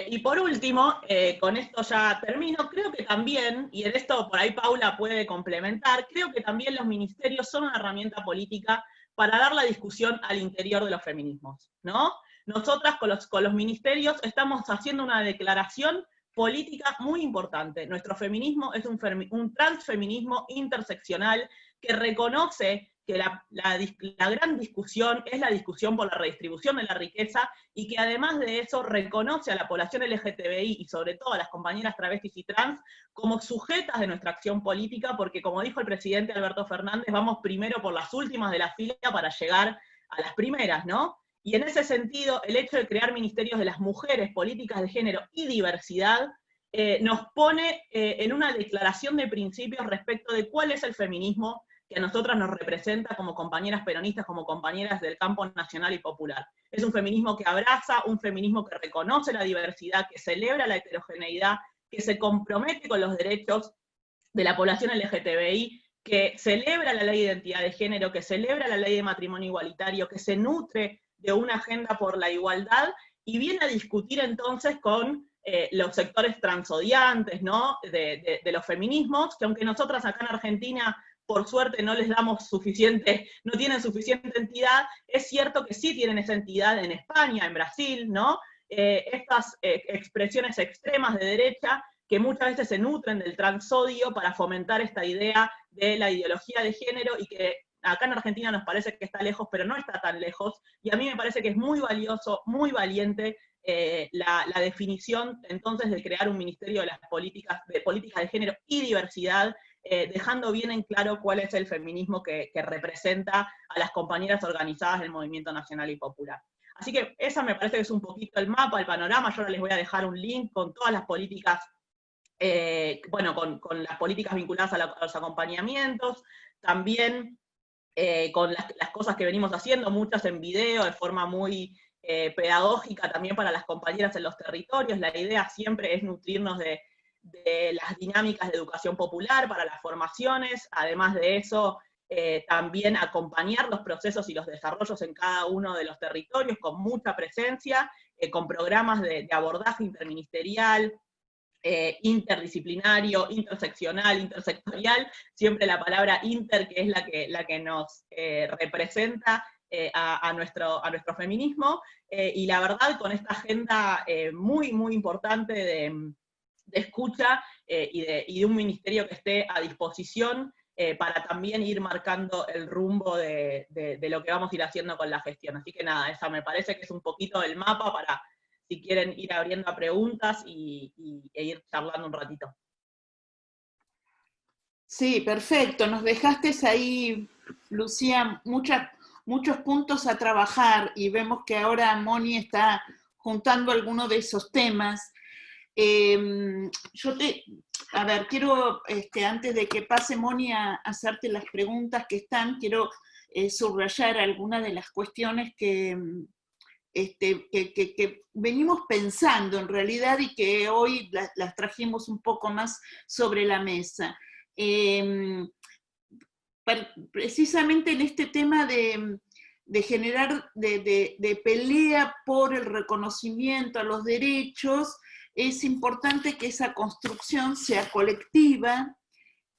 Speaker 3: Y por último, con esto ya termino, creo que también, y en esto por ahí Paula puede complementar, creo que también los ministerios son una herramienta política para dar la discusión al interior de los feminismos, ¿no? Nosotras con los ministerios estamos haciendo una declaración política muy importante. Nuestro feminismo es un transfeminismo interseccional que reconoce que la gran discusión es la discusión por la redistribución de la riqueza, y que además de eso reconoce a la población LGTBI y sobre todo a las compañeras travestis y trans como sujetas de nuestra acción política, porque como dijo el presidente Alberto Fernández, vamos primero por las últimas de la fila para llegar a las primeras, ¿no? Y en ese sentido, el hecho de crear ministerios de las mujeres, políticas de género y diversidad, nos pone en una declaración de principios respecto de cuál es el feminismo que a nosotras nos representa como compañeras peronistas, como compañeras del campo nacional y popular. Es un feminismo que abraza, un feminismo que reconoce la diversidad, que celebra la heterogeneidad, que se compromete con los derechos de la población LGTBI, que celebra la ley de identidad de género, que celebra la ley de matrimonio igualitario, que se nutre de una agenda por la igualdad, y viene a discutir entonces con los sectores transodiantes, ¿no? de los feminismos, que aunque nosotras acá en Argentina por suerte no les damos no tienen suficiente entidad, es cierto que sí tienen esa entidad en España, en Brasil, ¿no? Estas expresiones extremas de derecha que muchas veces se nutren del transodio para fomentar esta idea de la ideología de género, y que acá en Argentina nos parece que está lejos, pero no está tan lejos, y a mí me parece que es muy valioso, muy valiente la definición entonces de crear un ministerio de las políticas de género y diversidad, dejando bien en claro cuál es el feminismo que representa a las compañeras organizadas del movimiento nacional y popular. Así que esa me parece que es un poquito el mapa, el panorama. Yo ahora les voy a dejar un link con todas las políticas, con las políticas vinculadas a los acompañamientos, también con las cosas que venimos haciendo, muchas en video, de forma muy pedagógica también para las compañeras en los territorios. La idea siempre es nutrirnos de las dinámicas de educación popular para las formaciones, además de eso, también acompañar los procesos y los desarrollos en cada uno de los territorios con mucha presencia, con programas de abordaje interministerial, interdisciplinario, interseccional, intersectorial, siempre la palabra inter, que es la que nos representa a nuestro feminismo, y la verdad con esta agenda muy, muy importante de escucha y de un ministerio que esté a disposición para también ir marcando el rumbo de lo que vamos a ir haciendo con la gestión. Así que nada, esa me parece que es un poquito el mapa para, si quieren, ir abriendo a preguntas e ir charlando un ratito.
Speaker 1: Sí, perfecto. Nos dejaste ahí, Lucía, muchos puntos a trabajar, y vemos que ahora Moni está juntando algunos de esos temas. A ver, quiero, antes de que pase Moni a hacerte las preguntas que están, quiero subrayar algunas de las cuestiones que venimos pensando en realidad, y que hoy las trajimos un poco más sobre la mesa. Precisamente en este tema de generar, de pelea por el reconocimiento a los derechos, es importante que esa construcción sea colectiva,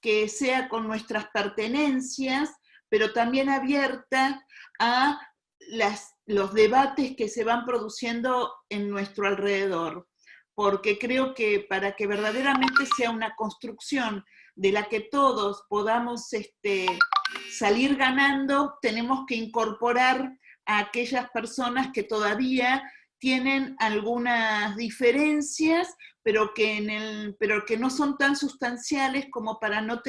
Speaker 1: que sea con nuestras pertenencias, pero también abierta a los debates que se van produciendo en nuestro alrededor. porque creo que para que verdaderamente sea una construcción de la que todos podamos salir ganando, tenemos que incorporar a aquellas personas que todavía tienen algunas diferencias, pero que no son tan sustanciales como para no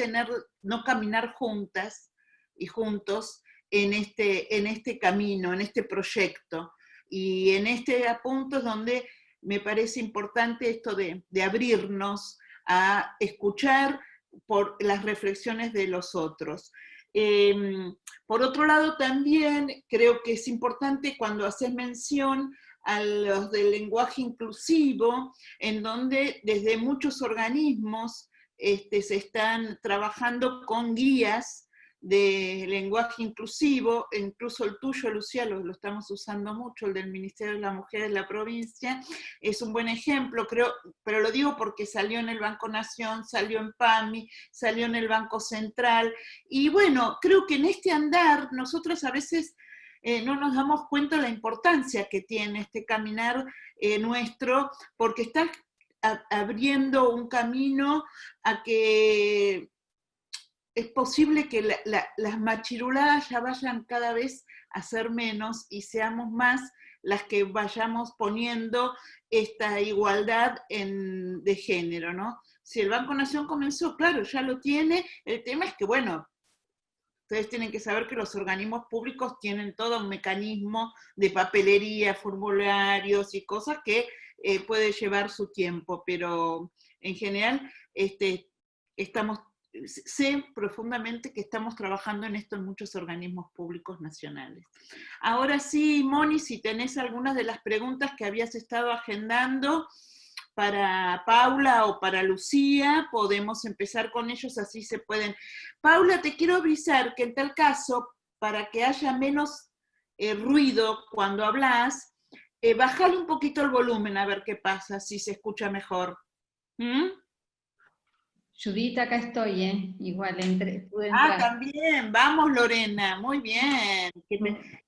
Speaker 1: caminar juntas y juntos en este camino, en este proyecto. Y en este punto es donde me parece importante esto de abrirnos a escuchar por las reflexiones de los otros. Por otro lado, también creo que es importante cuando haces mención a los del lenguaje inclusivo, en donde desde muchos organismos se están trabajando con guías de lenguaje inclusivo, incluso el tuyo, Lucía, lo estamos usando mucho, el del Ministerio de la Mujer de la provincia, es un buen ejemplo, creo, pero lo digo porque salió en el Banco Nación, salió en PAMI, salió en el Banco Central, y bueno, creo que en este andar nosotros a veces no nos damos cuenta de la importancia que tiene este caminar nuestro, porque está abriendo un camino a que es posible que las machiruladas ya vayan cada vez a ser menos y seamos más las que vayamos poniendo esta igualdad de género, ¿no? Si el Banco Nación comenzó, claro, ya lo tiene, el tema es que, bueno, ustedes tienen que saber que los organismos públicos tienen todo un mecanismo de papelería, formularios y cosas que puede llevar su tiempo, pero en general sé profundamente que estamos trabajando en esto en muchos organismos públicos nacionales. Ahora sí, Moni, si tenés algunas de las preguntas que habías estado agendando para Paula o para Lucía, podemos empezar con ellos, así se pueden. Paula, te quiero avisar que en tal caso, para que haya menos ruido cuando hablas, bajale un poquito el volumen a ver qué pasa, si se escucha mejor. ¿Mm?
Speaker 4: Judith, acá estoy, igual pude entrar.
Speaker 1: Ah, también, vamos Lorena, muy bien.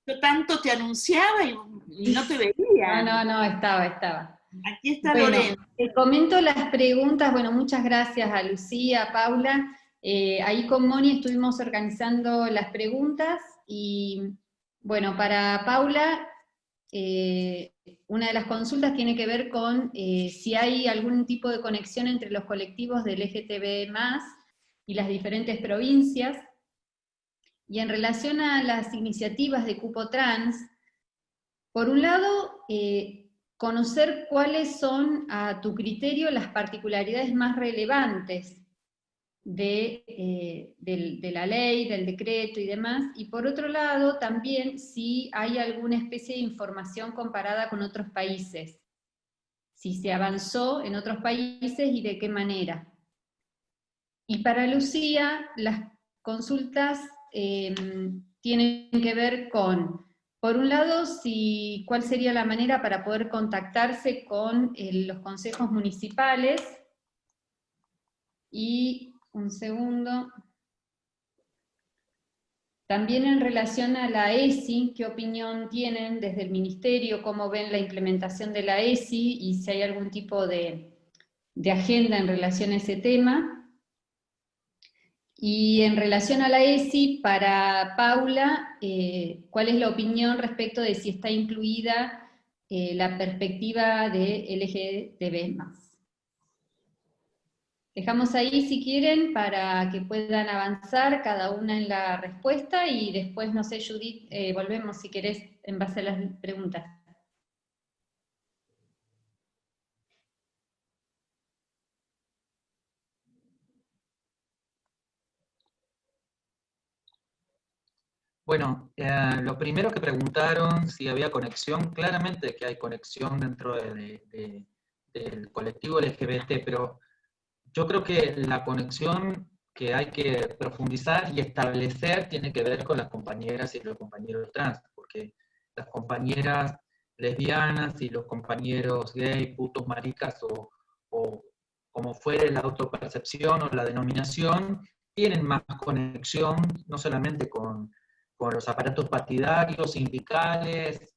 Speaker 1: Yo tanto te anunciaba y no te veía.
Speaker 4: No, estaba.
Speaker 1: Aquí está
Speaker 4: Lorena.
Speaker 1: Te
Speaker 4: comento las preguntas, bueno, muchas gracias a Lucía, a Paula. Ahí con Moni estuvimos organizando las preguntas y, bueno, para Paula, una de las consultas tiene que ver con si hay algún tipo de conexión entre los colectivos del LGTB+, y las diferentes provincias, y en relación a las iniciativas de cupo trans, por un lado, conocer cuáles son, a tu criterio, las particularidades más relevantes de la ley, del decreto y demás, y por otro lado también si hay alguna especie de información comparada con otros países, si se avanzó en otros países y de qué manera. Y para Lucía, las consultas tienen que ver con, por un lado, cuál sería la manera para poder contactarse con los consejos municipales, y un segundo. También en relación a la ESI, ¿qué opinión tienen desde el Ministerio? ¿Cómo ven la implementación de la ESI? Y si hay algún tipo de agenda en relación a ese tema. Y en relación a la ESI, para Paula, ¿cuál es la opinión respecto de si está incluida la perspectiva de LGTB+? Dejamos ahí, si quieren, para que puedan avanzar cada una en la respuesta, y después, no sé, Judith, volvemos si querés en base a las preguntas.
Speaker 2: Bueno, lo primero que preguntaron si había conexión, claramente que hay conexión dentro del colectivo LGBT, pero yo creo que la conexión que hay que profundizar y establecer tiene que ver con las compañeras y los compañeros trans, porque las compañeras lesbianas y los compañeros gay, putos, maricas o como fuere la autopercepción o la denominación, tienen más conexión, no solamente con los aparatos partidarios, sindicales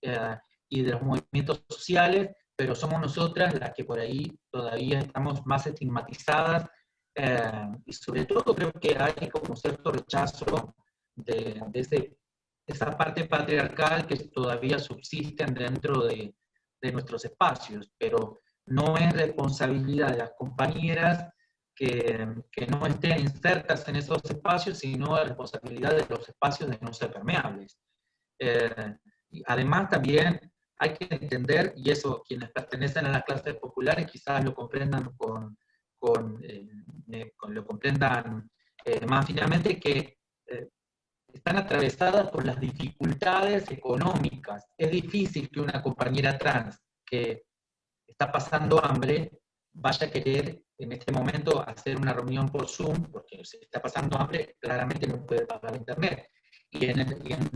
Speaker 2: y de los movimientos sociales, pero somos nosotras las que por ahí todavía estamos más estigmatizadas, y sobre todo creo que hay como cierto rechazo de esa parte patriarcal que todavía subsisten dentro de nuestros espacios, pero no es responsabilidad de las compañeras que no estén insertas en esos espacios, sino es responsabilidad de los espacios de no ser permeables. Y además también hay que entender, y eso quienes pertenecen a las clases populares quizás lo comprendan lo comprendan más finamente, que están atravesadas por las dificultades económicas. Es difícil que una compañera trans que está pasando hambre vaya a querer en este momento hacer una reunión por Zoom, porque si está pasando hambre, claramente no puede pagar internet. Y en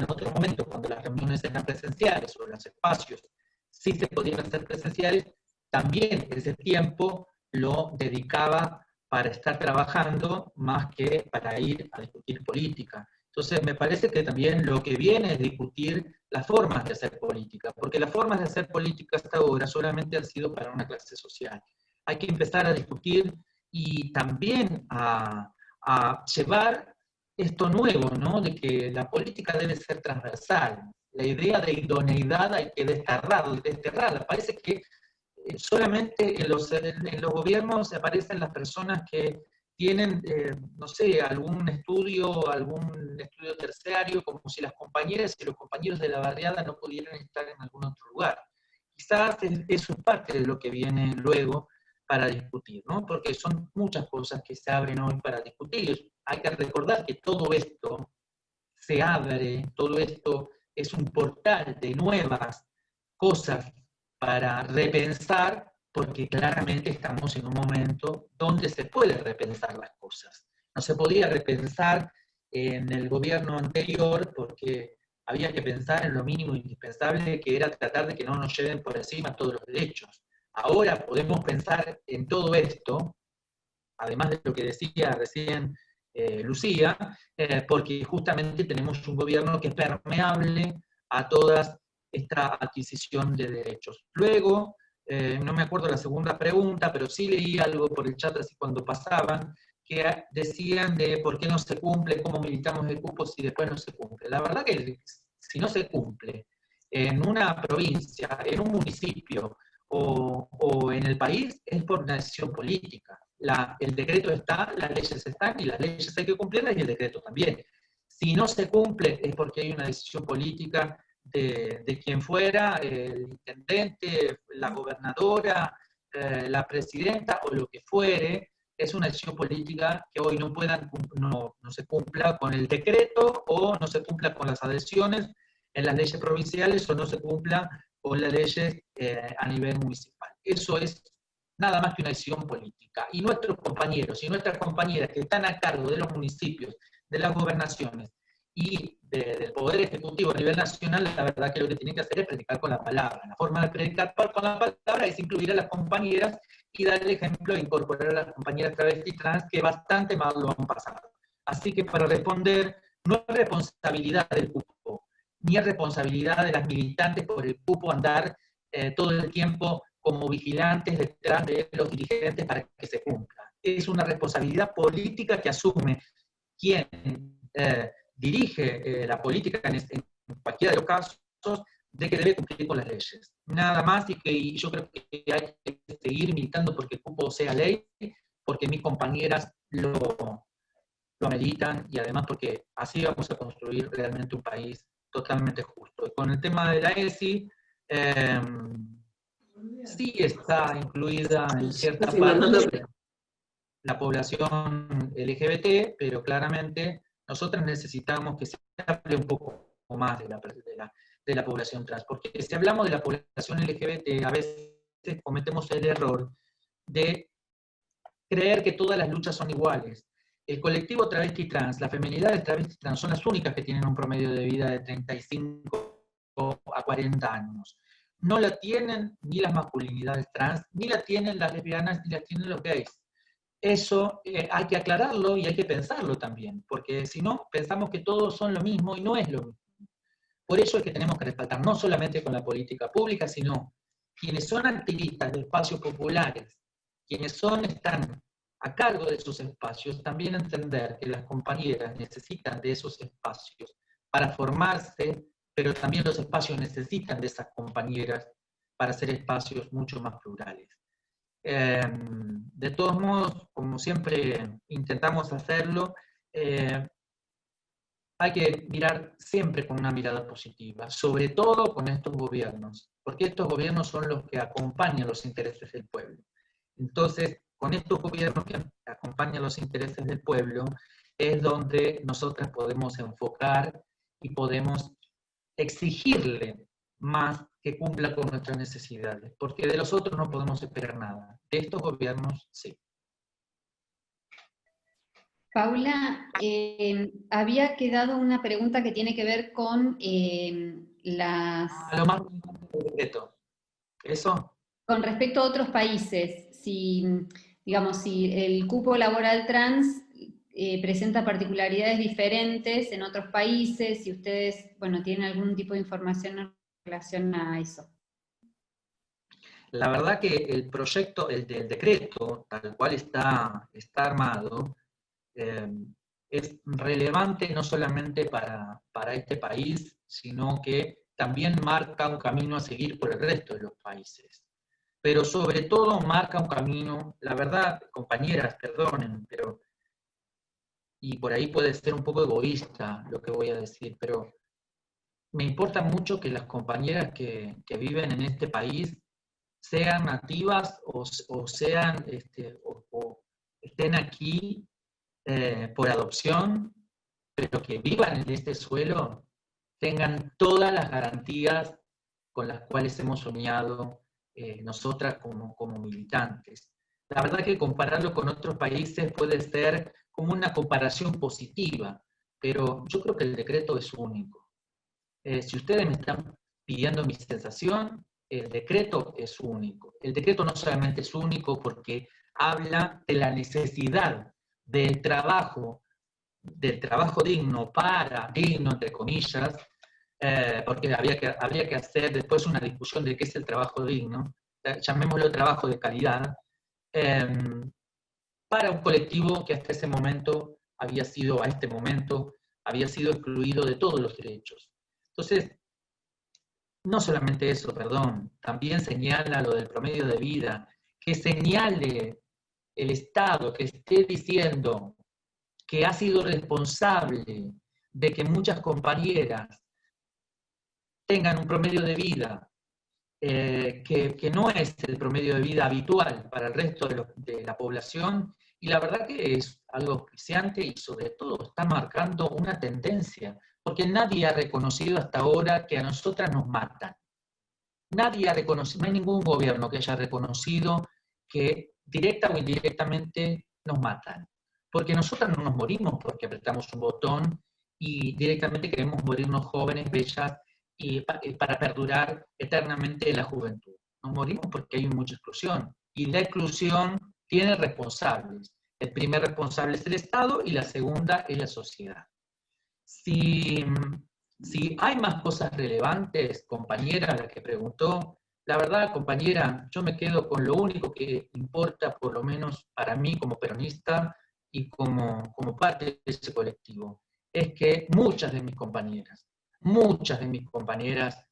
Speaker 2: otro momento, cuando las reuniones eran presenciales o los espacios sí se podían hacer presenciales, también ese tiempo lo dedicaba para estar trabajando más que para ir a discutir política. Entonces me parece que también lo que viene es discutir las formas de hacer política, porque las formas de hacer política hasta ahora solamente han sido para una clase social. Hay que empezar a discutir y también a llevar esto nuevo, ¿no? De que la política debe ser transversal. La idea de idoneidad hay que desterrarla. Parece que solamente en los gobiernos aparecen las personas que tienen, no sé, algún estudio terciario, como si las compañeras y los compañeros de la barriada no pudieran estar en algún otro lugar. Quizás eso es parte de lo que viene luego para discutir, ¿no? Porque son muchas cosas que se abren hoy para discutir. Hay que recordar que todo esto se abre, todo esto es un portal de nuevas cosas para repensar, porque claramente estamos en un momento donde se puede repensar las cosas. No se podía repensar en el gobierno anterior porque había que pensar en lo mínimo indispensable, que era tratar de que no nos lleven por encima todos los derechos. Ahora podemos pensar en todo esto, además de lo que decía recién Lucía, porque justamente tenemos un gobierno que es permeable a toda esta adquisición de derechos. Luego, no me acuerdo la segunda pregunta, pero sí leí algo por el chat así cuando pasaban, que decían de por qué no se cumple, cómo militamos el cupo si después no se cumple. La verdad que si no se cumple en una provincia, en un municipio o en el país, es por una decisión política. El decreto está, las leyes están, y las leyes hay que cumplirlas y el decreto también. Si no se cumple es porque hay una decisión política de quien fuera, el intendente, la gobernadora, la presidenta o lo que fuere. Es una decisión política que hoy no se cumpla con el decreto, o no se cumpla con las adhesiones en las leyes provinciales, o no se cumpla con las leyes a nivel municipal. Eso es nada más que una decisión política. Y nuestros compañeros y nuestras compañeras que están a cargo de los municipios, de las gobernaciones y del Poder Ejecutivo a nivel nacional, la verdad que lo que tienen que hacer es predicar con la palabra. La forma de predicar con la palabra es incluir a las compañeras y dar el ejemplo de incorporar a las compañeras travestis trans que bastante mal lo han pasado. Así que para responder, no es responsabilidad del cupo, ni es responsabilidad de las militantes por el cupo andar todo el tiempo como vigilantes detrás de los dirigentes para que se cumpla. Es una responsabilidad política que asume quien dirige la política en cualquiera de los casos, de que debe cumplir con las leyes. Nada más, y yo creo que hay que seguir militando porque el cupo sea ley, porque mis compañeras lo ameritan, y además porque así vamos a construir realmente un país totalmente justo. Con el tema de la ESI, sí está incluida en cierta parte la población LGBT, pero claramente nosotros necesitamos que se hable un poco más de la población trans, porque si hablamos de la población LGBT, a veces cometemos el error de creer que todas las luchas son iguales. El colectivo travesti trans, la feminidad de travesti trans, son las únicas que tienen un promedio de vida de 35 a 40 años. No la tienen ni las masculinidades trans, ni la tienen las lesbianas, ni la tienen los gays. Eso hay que aclararlo y hay que pensarlo también, porque si no, pensamos que todos son lo mismo y no es lo mismo. Por eso es que tenemos que respaldar, no solamente con la política pública, sino quienes son activistas de espacios populares, quienes están a cargo de esos espacios, también entender que las compañeras necesitan de esos espacios para formarse, pero también los espacios necesitan de esas compañeras para hacer espacios mucho más plurales. De todos modos, como siempre intentamos hacerlo, hay que mirar siempre con una mirada positiva, sobre todo con estos gobiernos, porque estos gobiernos son los que acompañan los intereses del pueblo. Entonces, con estos gobiernos que acompañan los intereses del pueblo, es donde nosotras podemos enfocar y podemos exigirle más que cumpla con nuestras necesidades, porque de los otros no podemos esperar nada, de estos gobiernos sí.
Speaker 4: Paula, había quedado una pregunta que tiene que ver con las...
Speaker 2: Lo más concreto, ¿eso?
Speaker 4: Con respecto a otros países, si, digamos, si el cupo laboral trans presenta particularidades diferentes en otros países, si ustedes, bueno, tienen algún tipo de información en relación a eso.
Speaker 2: La verdad que el proyecto, el del decreto, tal cual está armado, es relevante no solamente para este país, sino que también marca un camino a seguir por el resto de los países. Pero sobre todo marca un camino, la verdad, compañeras, perdonen, pero, y por ahí puede ser un poco egoísta lo que voy a decir, pero me importa mucho que las compañeras que viven en este país sean nativas o sean, o estén aquí por adopción, pero que vivan en este suelo, tengan todas las garantías con las cuales hemos soñado nosotras como militantes. La verdad que compararlo con otros países puede ser como una comparación positiva, pero yo creo que el decreto es único. Si ustedes me están pidiendo mi sensación, el decreto es único. El decreto no solamente es único porque habla de la necesidad del trabajo digno entre comillas, porque habría que hacer después una discusión de qué es el trabajo digno, llamémoslo trabajo de calidad, para un colectivo que hasta ese momento había sido excluido de todos los derechos. Entonces, no solamente eso, perdón, también señala lo del promedio de vida, que señale el Estado, que esté diciendo que ha sido responsable de que muchas compañeras tengan un promedio de vida que no es el promedio de vida habitual para el resto de la población, y la verdad que es algo auspiciante y sobre todo está marcando una tendencia, porque nadie ha reconocido hasta ahora que a nosotras nos matan. Nadie ha reconocido, no hay ningún gobierno que haya reconocido que directa o indirectamente nos matan. Porque nosotras no nos morimos porque apretamos un botón y directamente queremos morirnos jóvenes, bellas, y para perdurar eternamente en la juventud. Nos morimos porque hay mucha exclusión. Y la exclusión tiene responsables. El primer responsable es el Estado y la segunda es la sociedad. Si hay más cosas relevantes, compañera, la que preguntó, la verdad, compañera, yo me quedo con lo único que importa, por lo menos para mí como peronista y como parte de ese colectivo, es que muchas de mis compañeras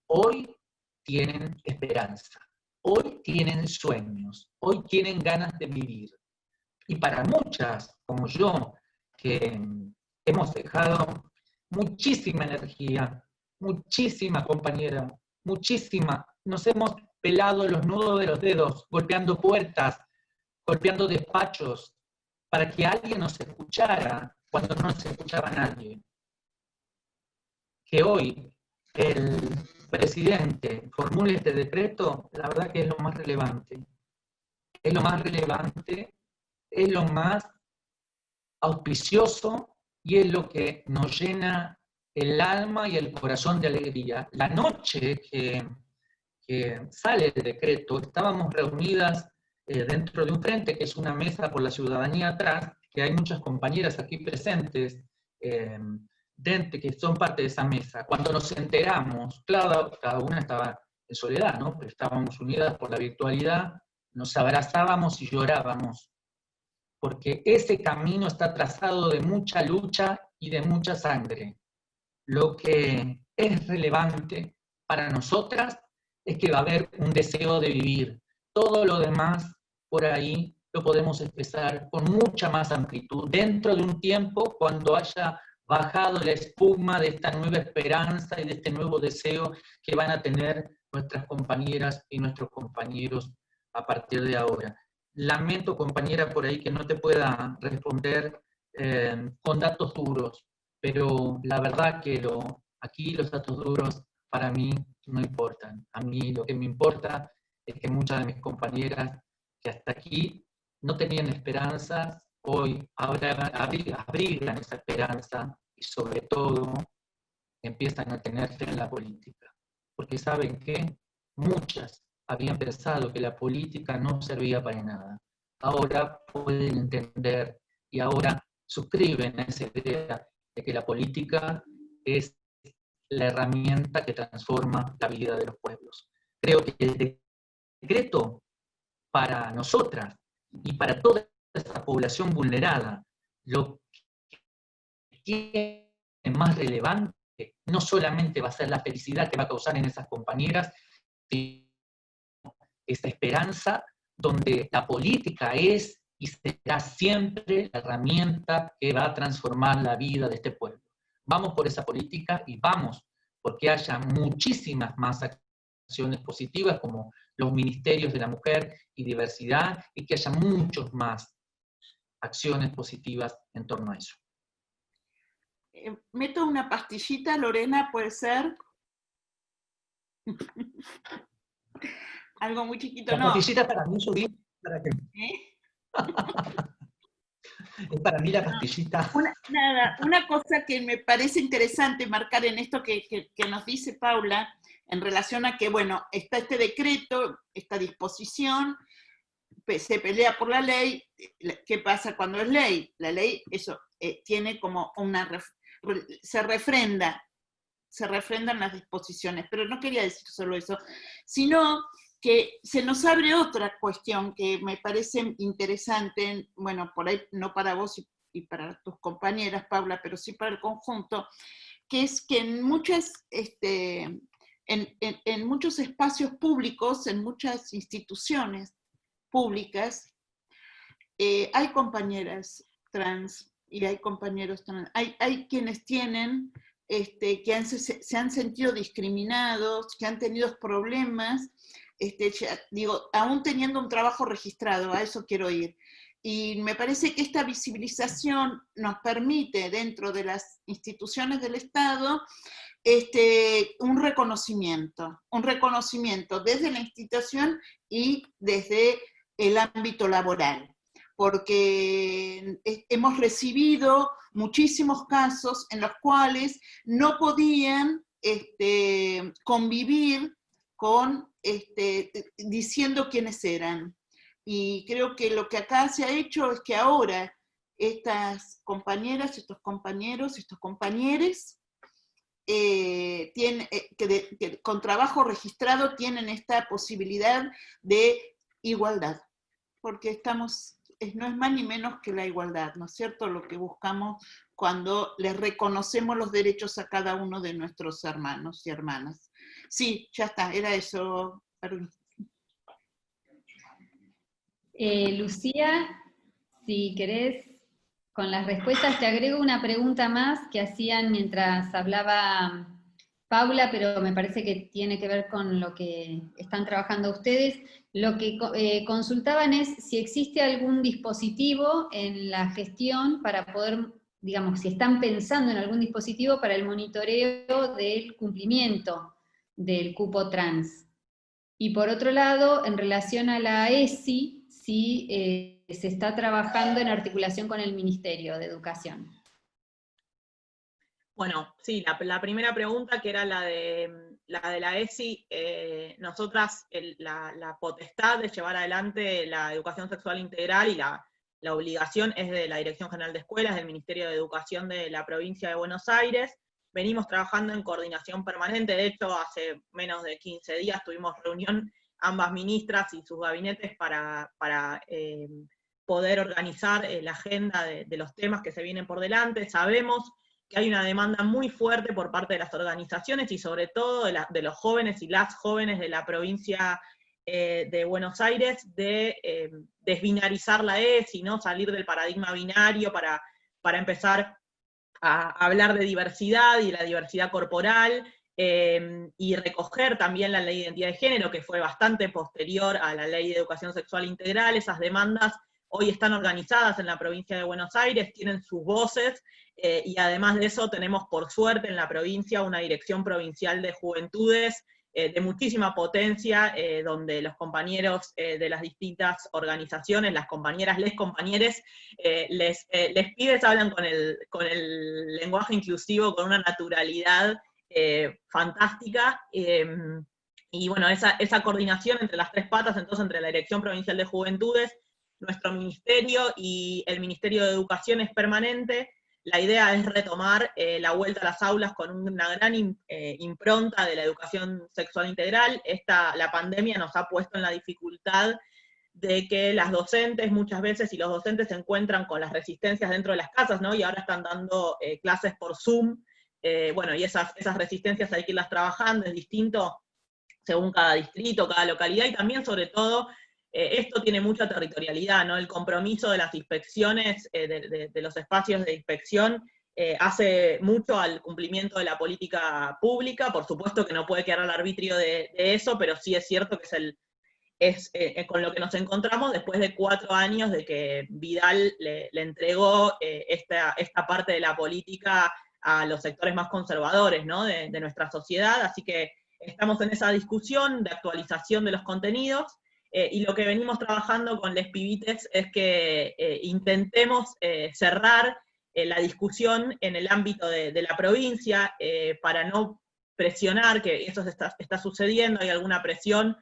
Speaker 2: hoy tienen esperanza, hoy tienen sueños, hoy tienen ganas de vivir. Y para muchas, como yo, que hemos dejado muchísima energía, muchísima compañera, muchísima, nos hemos pelado los nudos de los dedos, golpeando puertas, golpeando despachos, para que alguien nos escuchara cuando no nos escuchaba nadie. Que hoy el presidente formule este decreto, la verdad que es lo más relevante. Es lo más relevante, es lo más auspicioso y es lo que nos llena el alma y el corazón de alegría. La noche que sale el decreto, estábamos reunidas dentro de un frente, que es una mesa por la ciudadanía atrás, que hay muchas compañeras aquí presentes, que son parte de esa mesa. Cuando nos enteramos, cada una estaba en soledad, ¿no? Pero estábamos unidas por la virtualidad, nos abrazábamos y llorábamos, porque ese camino está trazado de mucha lucha y de mucha sangre. Lo que es relevante para nosotras es que va a haber un deseo de vivir. Todo lo demás, por ahí, lo podemos expresar con mucha más amplitud, dentro de un tiempo cuando haya bajado la espuma de esta nueva esperanza y de este nuevo deseo que van a tener nuestras compañeras y nuestros compañeros a partir de ahora. Lamento, compañera, por ahí que no te pueda responder con datos duros, pero la verdad que aquí los datos duros para mí no importan. A mí lo que me importa es que muchas de mis compañeras que hasta aquí no tenían esperanzas, hoy ahora abrigan esa esperanza y sobre todo empiezan a tener fe en la política. Porque saben que muchas habían pensado que la política no servía para nada. Ahora pueden entender y ahora suscriben a esa idea de que la política es la herramienta que transforma la vida de los pueblos. Creo que el decreto para nosotras y para toda esta población vulnerada, lo que es más relevante no solamente va a ser la felicidad que va a causar en esas compañeras, sino esa esperanza donde la política es y será siempre la herramienta que va a transformar la vida de este pueblo. Vamos por esa política y vamos porque haya muchísimas más acciones positivas como los ministerios de la mujer y diversidad y que haya muchos más acciones positivas en torno a eso.
Speaker 1: Meto una pastillita, Lorena, ¿puede ser? Algo muy chiquito,
Speaker 2: la pastillita para mí, subí, ¿para qué? Es para mí la pastillita.
Speaker 1: Una cosa que me parece interesante marcar en esto que nos dice Paula, en relación a que, bueno, está este decreto, esta disposición, se pelea por la ley. ¿Qué pasa cuando es ley? La ley, eso, tiene como se refrendan las disposiciones, pero no quería decir solo eso, sino que se nos abre otra cuestión que me parece interesante, bueno, por ahí no para vos y para tus compañeras, Paula, pero sí para el conjunto, que es que en muchos espacios públicos, en muchas instituciones públicas, hay compañeras trans y hay compañeros trans, hay quienes tienen, que se han sentido discriminados, que han tenido problemas, digo, aún teniendo un trabajo registrado, a eso quiero ir. Y me parece que esta visibilización nos permite, dentro de las instituciones del Estado, un reconocimiento desde la institución y desde el ámbito laboral, porque hemos recibido muchísimos casos en los cuales no podían convivir con diciendo quiénes eran. Y creo que lo que acá se ha hecho es que ahora estas compañeras, estos compañeros, estos compañeros, que con trabajo registrado tienen esta posibilidad de igualdad, porque no es más ni menos que la igualdad, ¿no es cierto? Lo que buscamos cuando les reconocemos los derechos a cada uno de nuestros hermanos y hermanas. Sí, ya está, era eso.
Speaker 4: Lucía, si querés, con las respuestas te agrego una pregunta más que hacían mientras hablaba Paula, pero me parece que tiene que ver con lo que están trabajando ustedes. Lo que consultaban es si existe algún dispositivo en la gestión para poder, digamos, si están pensando en algún dispositivo para el monitoreo del cumplimiento del cupo trans. Y por otro lado, en relación a la ESI, si se está trabajando en articulación con el Ministerio de Educación.
Speaker 3: Bueno, sí, la primera pregunta, que era la de la ESI, nosotras la potestad de llevar adelante la educación sexual integral y la obligación es de la Dirección General de Escuelas, del Ministerio de Educación de la provincia de Buenos Aires. venimos trabajando en coordinación permanente. De hecho, hace menos de 15 días tuvimos reunión ambas ministras y sus gabinetes para poder organizar la agenda de los temas que se vienen por delante. Sabemos que hay una demanda muy fuerte por parte de las organizaciones y sobre todo de los jóvenes y las jóvenes de la provincia de Buenos Aires de desbinarizar la ESI, ¿no? Salir del paradigma binario para empezar a hablar de diversidad y la diversidad corporal, y recoger también la ley de identidad de género, que fue bastante posterior a la ley de educación sexual integral. Esas demandas hoy están organizadas en la provincia de Buenos Aires, tienen sus voces, y además de eso tenemos por suerte en la provincia una dirección provincial de juventudes de muchísima potencia, donde los compañeros de las distintas organizaciones, las compañeras, les compañeres, les pibes hablan con el lenguaje inclusivo con una naturalidad fantástica, y bueno, esa coordinación entre las tres patas, entonces entre la Dirección Provincial de Juventudes, nuestro ministerio y el Ministerio de Educación es permanente. La idea es retomar la vuelta a las aulas con una gran impronta de la educación sexual integral. La pandemia nos ha puesto en la dificultad de que las docentes muchas veces, y los docentes se encuentran con las resistencias dentro de las casas, ¿no? Y ahora están dando clases por Zoom, bueno, y esas resistencias hay que irlas trabajando, es distinto según cada distrito, cada localidad, y también sobre todo esto tiene mucha territorialidad, ¿no? El compromiso de las inspecciones, de los espacios de inspección, hace mucho al cumplimiento de la política pública. Por supuesto que no puede quedar al arbitrio de eso, pero sí es cierto que es con lo que nos encontramos después de 4 años de que Vidal le entregó esta parte de la política a los sectores más conservadores, ¿no? de nuestra sociedad. Así que estamos en esa discusión de actualización de los contenidos. Y lo que venimos trabajando con les pibites es que intentemos cerrar la discusión en el ámbito de la provincia, para no presionar, que eso está sucediendo, hay alguna presión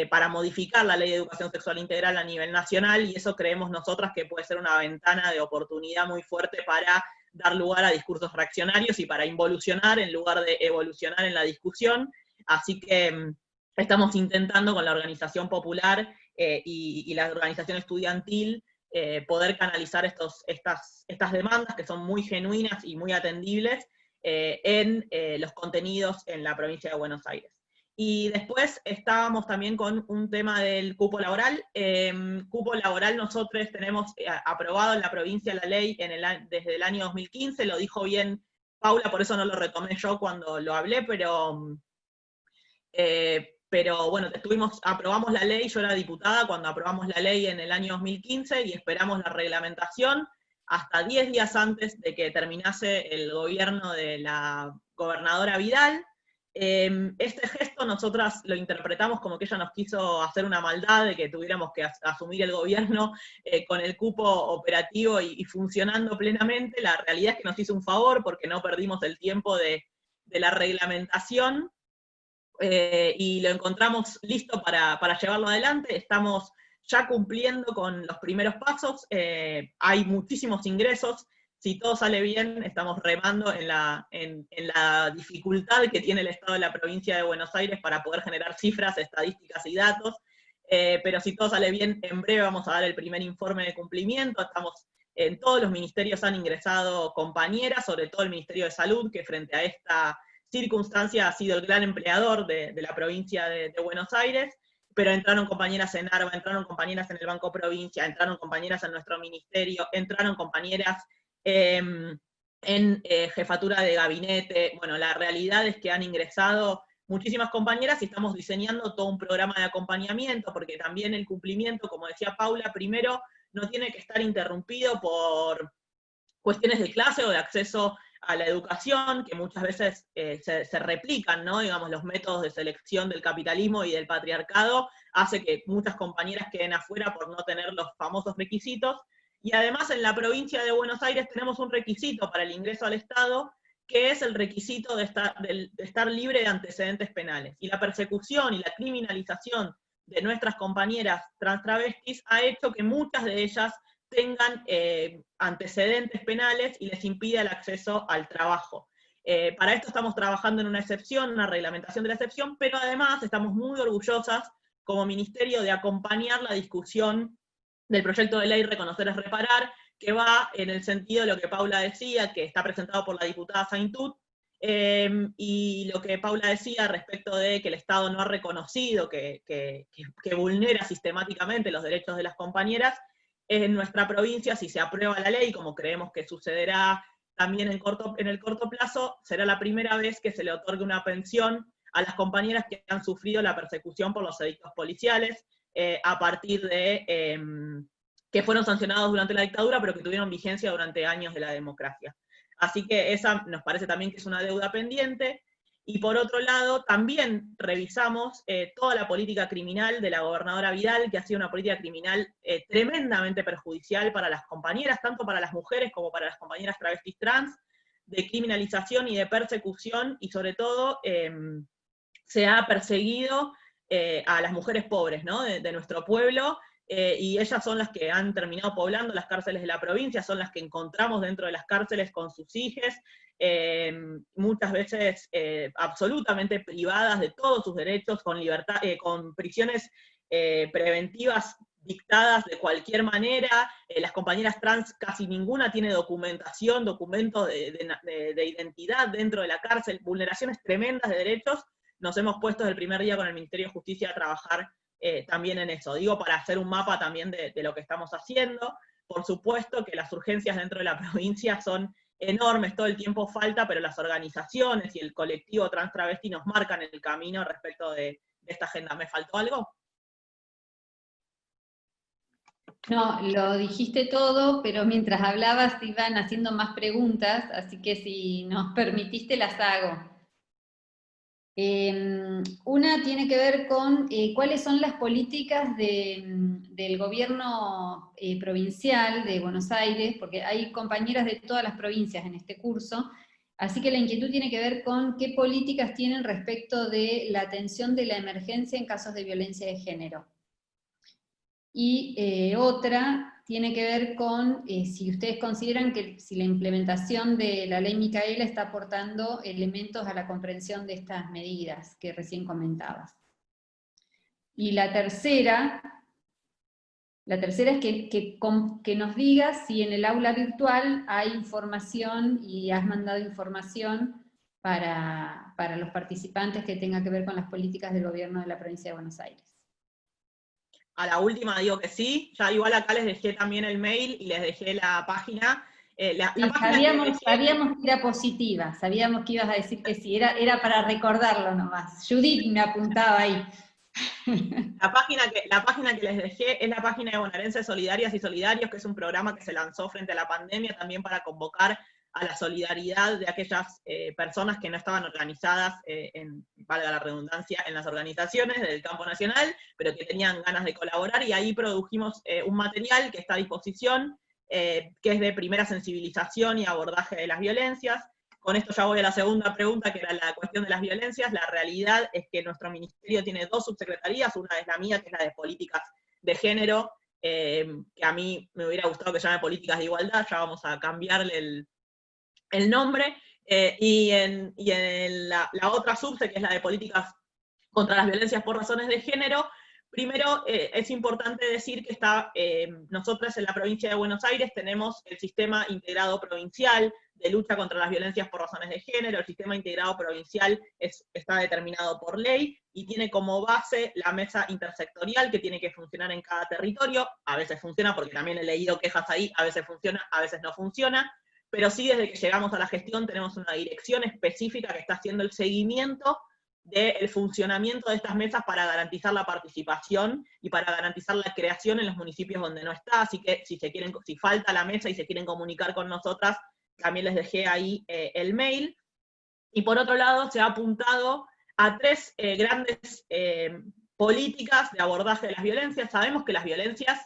Speaker 3: para modificar la Ley de Educación Sexual Integral a nivel nacional, y eso creemos nosotras que puede ser una ventana de oportunidad muy fuerte para dar lugar a discursos reaccionarios y para involucionar en lugar de evolucionar en la discusión. Así que estamos intentando con la organización popular y la organización estudiantil poder canalizar estas demandas que son muy genuinas y muy atendibles en los contenidos en la provincia de Buenos Aires. Y después estábamos también con un tema del cupo laboral. Cupo laboral, nosotros tenemos aprobado en la provincia la ley desde el año 2015, lo dijo bien Paula, por eso no lo retomé yo cuando lo hablé, pero bueno, aprobamos la ley, yo era diputada cuando aprobamos la ley en el año 2015 y esperamos la reglamentación hasta 10 días antes de que terminase el gobierno de la gobernadora Vidal. Este gesto nosotras lo interpretamos como que ella nos quiso hacer una maldad de que tuviéramos que asumir el gobierno con el cupo operativo y funcionando plenamente. La realidad es que nos hizo un favor porque no perdimos el tiempo de la reglamentación, y lo encontramos listo para llevarlo adelante. Estamos ya cumpliendo con los primeros pasos, hay muchísimos ingresos. Si todo sale bien, estamos remando en la dificultad que tiene el Estado de la provincia de Buenos Aires para poder generar cifras, estadísticas y datos, pero si todo sale bien, en breve vamos a dar el primer informe de cumplimiento. En todos los ministerios han ingresado compañeras, sobre todo el Ministerio de Salud, que frente a esta circunstancia ha sido el gran empleador de la provincia de Buenos Aires, pero entraron compañeras en ARBA, entraron compañeras en el Banco Provincia, entraron compañeras en nuestro ministerio, entraron compañeras en jefatura de gabinete. Bueno, la realidad es que han ingresado muchísimas compañeras y estamos diseñando todo un programa de acompañamiento, porque también el cumplimiento, como decía Paula, primero no tiene que estar interrumpido por cuestiones de clase o de acceso a la educación, que muchas veces se replican, ¿no? Digamos, los métodos de selección del capitalismo y del patriarcado hace que muchas compañeras queden afuera por no tener los famosos requisitos. Y además en la provincia de Buenos Aires tenemos un requisito para el ingreso al Estado, que es el requisito de estar libre de antecedentes penales. Y la persecución y la criminalización de nuestras compañeras trans travestis ha hecho que muchas de ellas tengan antecedentes penales y les impide el acceso al trabajo. Para esto estamos trabajando en una excepción, una reglamentación de la excepción, pero además estamos muy orgullosas como ministerio de acompañar la discusión del proyecto de ley Reconocer es Reparar, que va en el sentido de lo que Paula decía, que está presentado por la diputada Saintut, y lo que Paula decía respecto de que el Estado no ha reconocido que vulnera sistemáticamente los derechos de las compañeras. En nuestra provincia, si se aprueba la ley, como creemos que sucederá también en el corto plazo, será la primera vez que se le otorgue una pensión a las compañeras que han sufrido la persecución por los edictos policiales, a partir de que fueron sancionados durante la dictadura, pero que tuvieron vigencia durante años de la democracia. Así que esa nos parece también que es una deuda pendiente. Y por otro lado, también revisamos toda la política criminal de la gobernadora Vidal, que ha sido una política criminal tremendamente perjudicial para las compañeras, tanto para las mujeres como para las compañeras travestis trans, de criminalización y de persecución, y sobre todo se ha perseguido a las mujeres pobres, ¿no? de nuestro pueblo, y ellas son las que han terminado poblando las cárceles de la provincia, son las que encontramos dentro de las cárceles con sus hijas, muchas veces absolutamente privadas de todos sus derechos, con libertad, con prisiones preventivas dictadas de cualquier manera. Las compañeras trans casi ninguna tiene documentación, documentos de identidad dentro de la cárcel, vulneraciones tremendas de derechos. Nos hemos puesto desde el primer día con el Ministerio de Justicia a trabajar también en eso, digo, para hacer un mapa también de lo que estamos haciendo. Por supuesto que las urgencias dentro de la provincia son enormes, todo el tiempo falta, pero las organizaciones y el colectivo trans travesti nos marcan el camino respecto de esta agenda. ¿Me faltó algo?
Speaker 4: No, lo dijiste todo, pero mientras hablabas te iban haciendo más preguntas, así que si nos permitiste las hago. Una tiene que ver con cuáles son las políticas del gobierno provincial de Buenos Aires, porque hay compañeras de todas las provincias en este curso, así que la inquietud tiene que ver con qué políticas tienen respecto de la atención de la emergencia en casos de violencia de género. Y otra tiene que ver con si ustedes consideran que si la implementación de la ley Micaela está aportando elementos a la comprensión de estas medidas que recién comentabas. Y la tercera es que nos digas si en el aula virtual hay información y has mandado información para los participantes que tenga que ver con las políticas del gobierno de la provincia de Buenos Aires.
Speaker 3: A la última digo que sí, ya igual acá les dejé también el mail y les dejé la página.
Speaker 4: Sabíamos que era positiva, sabíamos que ibas a decir que sí, era para recordarlo nomás. Judith me apuntaba ahí.
Speaker 3: La página que les dejé es la página de Bonaerenses Solidarias y Solidarios, que es un programa que se lanzó frente a la pandemia también para convocar a la solidaridad de aquellas personas que no estaban organizadas, valga la redundancia, en las organizaciones del campo nacional, pero que tenían ganas de colaborar, y ahí produjimos un material que está a disposición, que es de primera sensibilización y abordaje de las violencias. Con esto ya voy a la segunda pregunta, que era la cuestión de las violencias. La realidad es que nuestro ministerio tiene dos subsecretarías, una es la mía, que es la de políticas de género, que a mí me hubiera gustado que llame políticas de igualdad, ya vamos a cambiarle el nombre, y en la otra subse, que es la de políticas contra las violencias por razones de género. Primero, es importante decir que nosotros en la provincia de Buenos Aires tenemos el sistema integrado provincial de lucha contra las violencias por razones de género. El sistema integrado provincial está determinado por ley y tiene como base la mesa intersectorial que tiene que funcionar en cada territorio. A veces funciona, porque también he leído quejas ahí, a veces funciona, a veces no funciona, pero sí, desde que llegamos a la gestión tenemos una dirección específica que está haciendo el seguimiento del funcionamiento de estas mesas para garantizar la participación y para garantizar la creación en los municipios donde no está. Así que si falta la mesa y se quieren comunicar con nosotras, también les dejé ahí el mail. Y por otro lado, se ha apuntado a tres grandes políticas de abordaje de las violencias. Sabemos que las violencias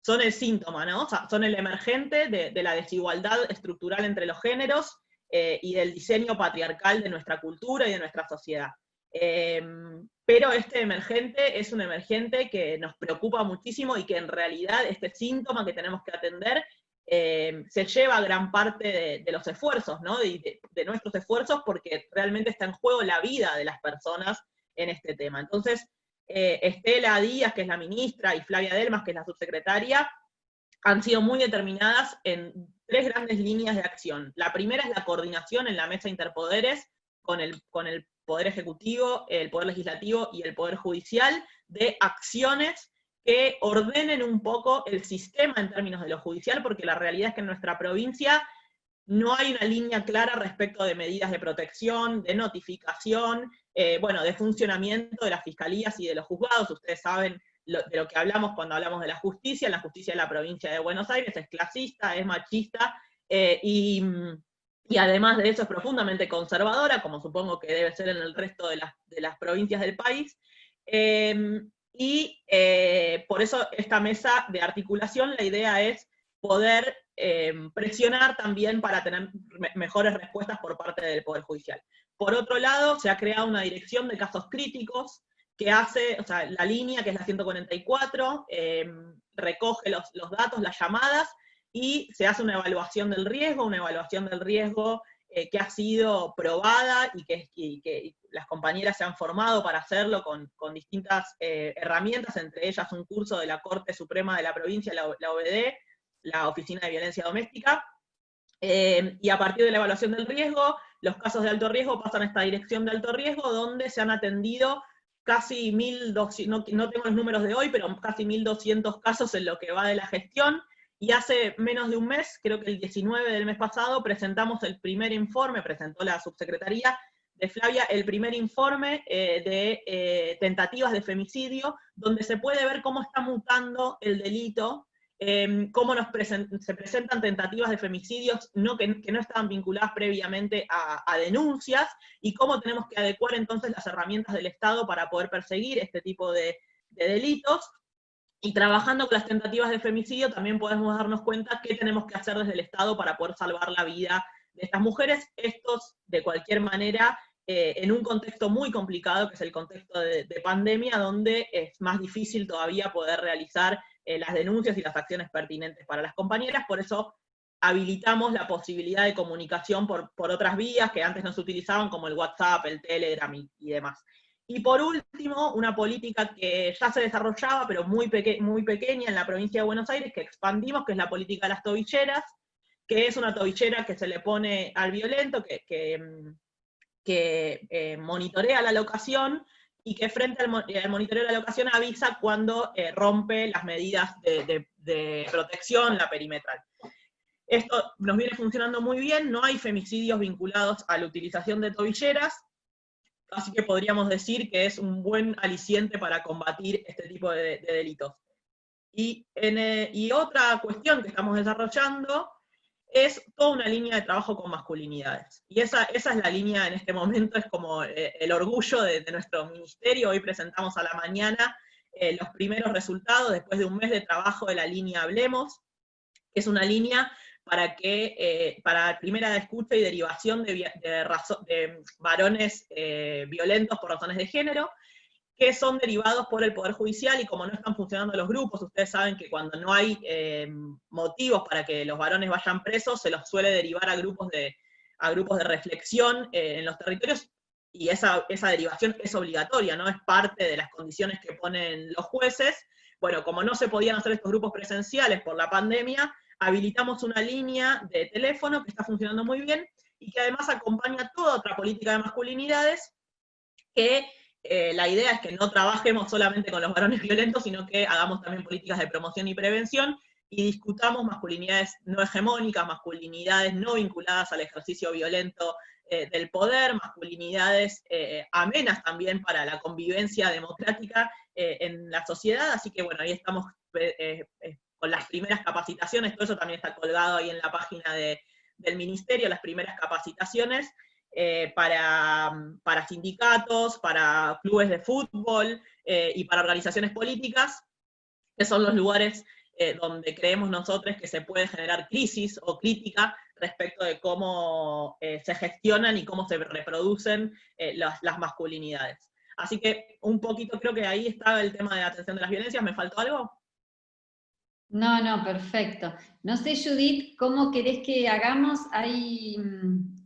Speaker 3: son el síntoma, ¿no? O sea, son el emergente de la desigualdad estructural entre los géneros y del diseño patriarcal de nuestra cultura y de nuestra sociedad. Pero este emergente es un emergente que nos preocupa muchísimo y que en realidad este síntoma que tenemos que atender se lleva gran parte de los esfuerzos, ¿no? de nuestros esfuerzos, porque realmente está en juego la vida de las personas en este tema. Entonces, Estela Díaz, que es la ministra, y Flavia Delmas, que es la subsecretaria, han sido muy determinadas en 3 grandes líneas de acción. La primera es la coordinación en la mesa interpoderes con el Poder Ejecutivo, el Poder Legislativo y el Poder Judicial, de acciones que ordenen un poco el sistema en términos de lo judicial, porque la realidad es que en nuestra provincia no hay una línea clara respecto de medidas de protección, de notificación, de funcionamiento de las fiscalías y de los juzgados. Ustedes saben de lo que hablamos cuando hablamos de la justicia de la provincia de Buenos Aires es clasista, es machista, y además de eso es profundamente conservadora, como supongo que debe ser en el resto de las provincias del país. Por eso esta mesa de articulación, la idea es poder presionar también para tener mejores respuestas por parte del Poder Judicial. Por otro lado, se ha creado una dirección de casos críticos que hace, la línea, que es la 144, recoge los datos, las llamadas, y se hace una evaluación del riesgo que ha sido probada y que las compañeras se han formado para hacerlo con distintas herramientas, entre ellas un curso de la Corte Suprema de la provincia, la OVD, la Oficina de Violencia Doméstica, y a partir de la evaluación del riesgo, los casos de alto riesgo pasan a esta dirección de alto riesgo, donde se han atendido casi 1.200, no tengo los números de hoy, pero casi 1.200 casos en lo que va de la gestión, y hace menos de un mes, creo que el 19 del mes pasado, presentamos el primer informe, presentó la subsecretaría de Flavia, el primer informe de tentativas de femicidio, donde se puede ver cómo está mutando el delito, cómo se presentan tentativas de femicidios que no estaban vinculadas previamente a denuncias, y cómo tenemos que adecuar entonces las herramientas del Estado para poder perseguir este tipo de delitos. Y trabajando con las tentativas de femicidio también podemos darnos cuenta qué tenemos que hacer desde el Estado para poder salvar la vida de estas mujeres. Estos, de cualquier manera, en un contexto muy complicado, que es el contexto de pandemia, donde es más difícil todavía poder realizar las denuncias y las acciones pertinentes para las compañeras. Por eso habilitamos la posibilidad de comunicación por otras vías que antes no se utilizaban, como el WhatsApp, el Telegram y demás. Y por último, una política que ya se desarrollaba, pero muy pequeña en la provincia de Buenos Aires, que expandimos, que es la política de las tobilleras, que es una tobillera que se le pone al violento, que monitorea la locación, y que frente al monitoreo de la locación avisa cuando rompe las medidas de protección, la perimetral. Esto nos viene funcionando muy bien, no hay femicidios vinculados a la utilización de tobilleras, así que podríamos decir que es un buen aliciente para combatir este tipo de delitos. Y otra cuestión que estamos desarrollando es toda una línea de trabajo con masculinidades. Y esa es la línea en este momento, es como el orgullo de nuestro ministerio. Hoy presentamos a la mañana los primeros resultados después de un mes de trabajo de la línea Hablemos, que es una línea para primera escucha y derivación de varones violentos por razones de género, que son derivados por el Poder Judicial, y como no están funcionando los grupos, ustedes saben que cuando no hay motivos para que los varones vayan presos, se los suele derivar a grupos de reflexión en los territorios, y esa derivación es obligatoria, ¿no? Es parte de las condiciones que ponen los jueces. Bueno, como no se podían hacer estos grupos presenciales por la pandemia, habilitamos una línea de teléfono que está funcionando muy bien, y que además acompaña toda otra política de masculinidades, que la idea es que no trabajemos solamente con los varones violentos, sino que hagamos también políticas de promoción y prevención, y discutamos masculinidades no hegemónicas, masculinidades no vinculadas al ejercicio violento del poder, masculinidades amenas también para la convivencia democrática en la sociedad. Así que bueno, ahí estamos con las primeras capacitaciones, todo eso también está colgado ahí en la página del ministerio, las primeras capacitaciones para sindicatos, para clubes de fútbol y para organizaciones políticas, que son los lugares donde creemos nosotros que se puede generar crisis o crítica respecto de cómo se gestionan y cómo se reproducen las masculinidades. Así que un poquito creo que ahí está el tema de la atención de las violencias. ¿Me faltó algo?
Speaker 4: No, no, perfecto. No sé, Judith, ¿cómo querés que hagamos? Hay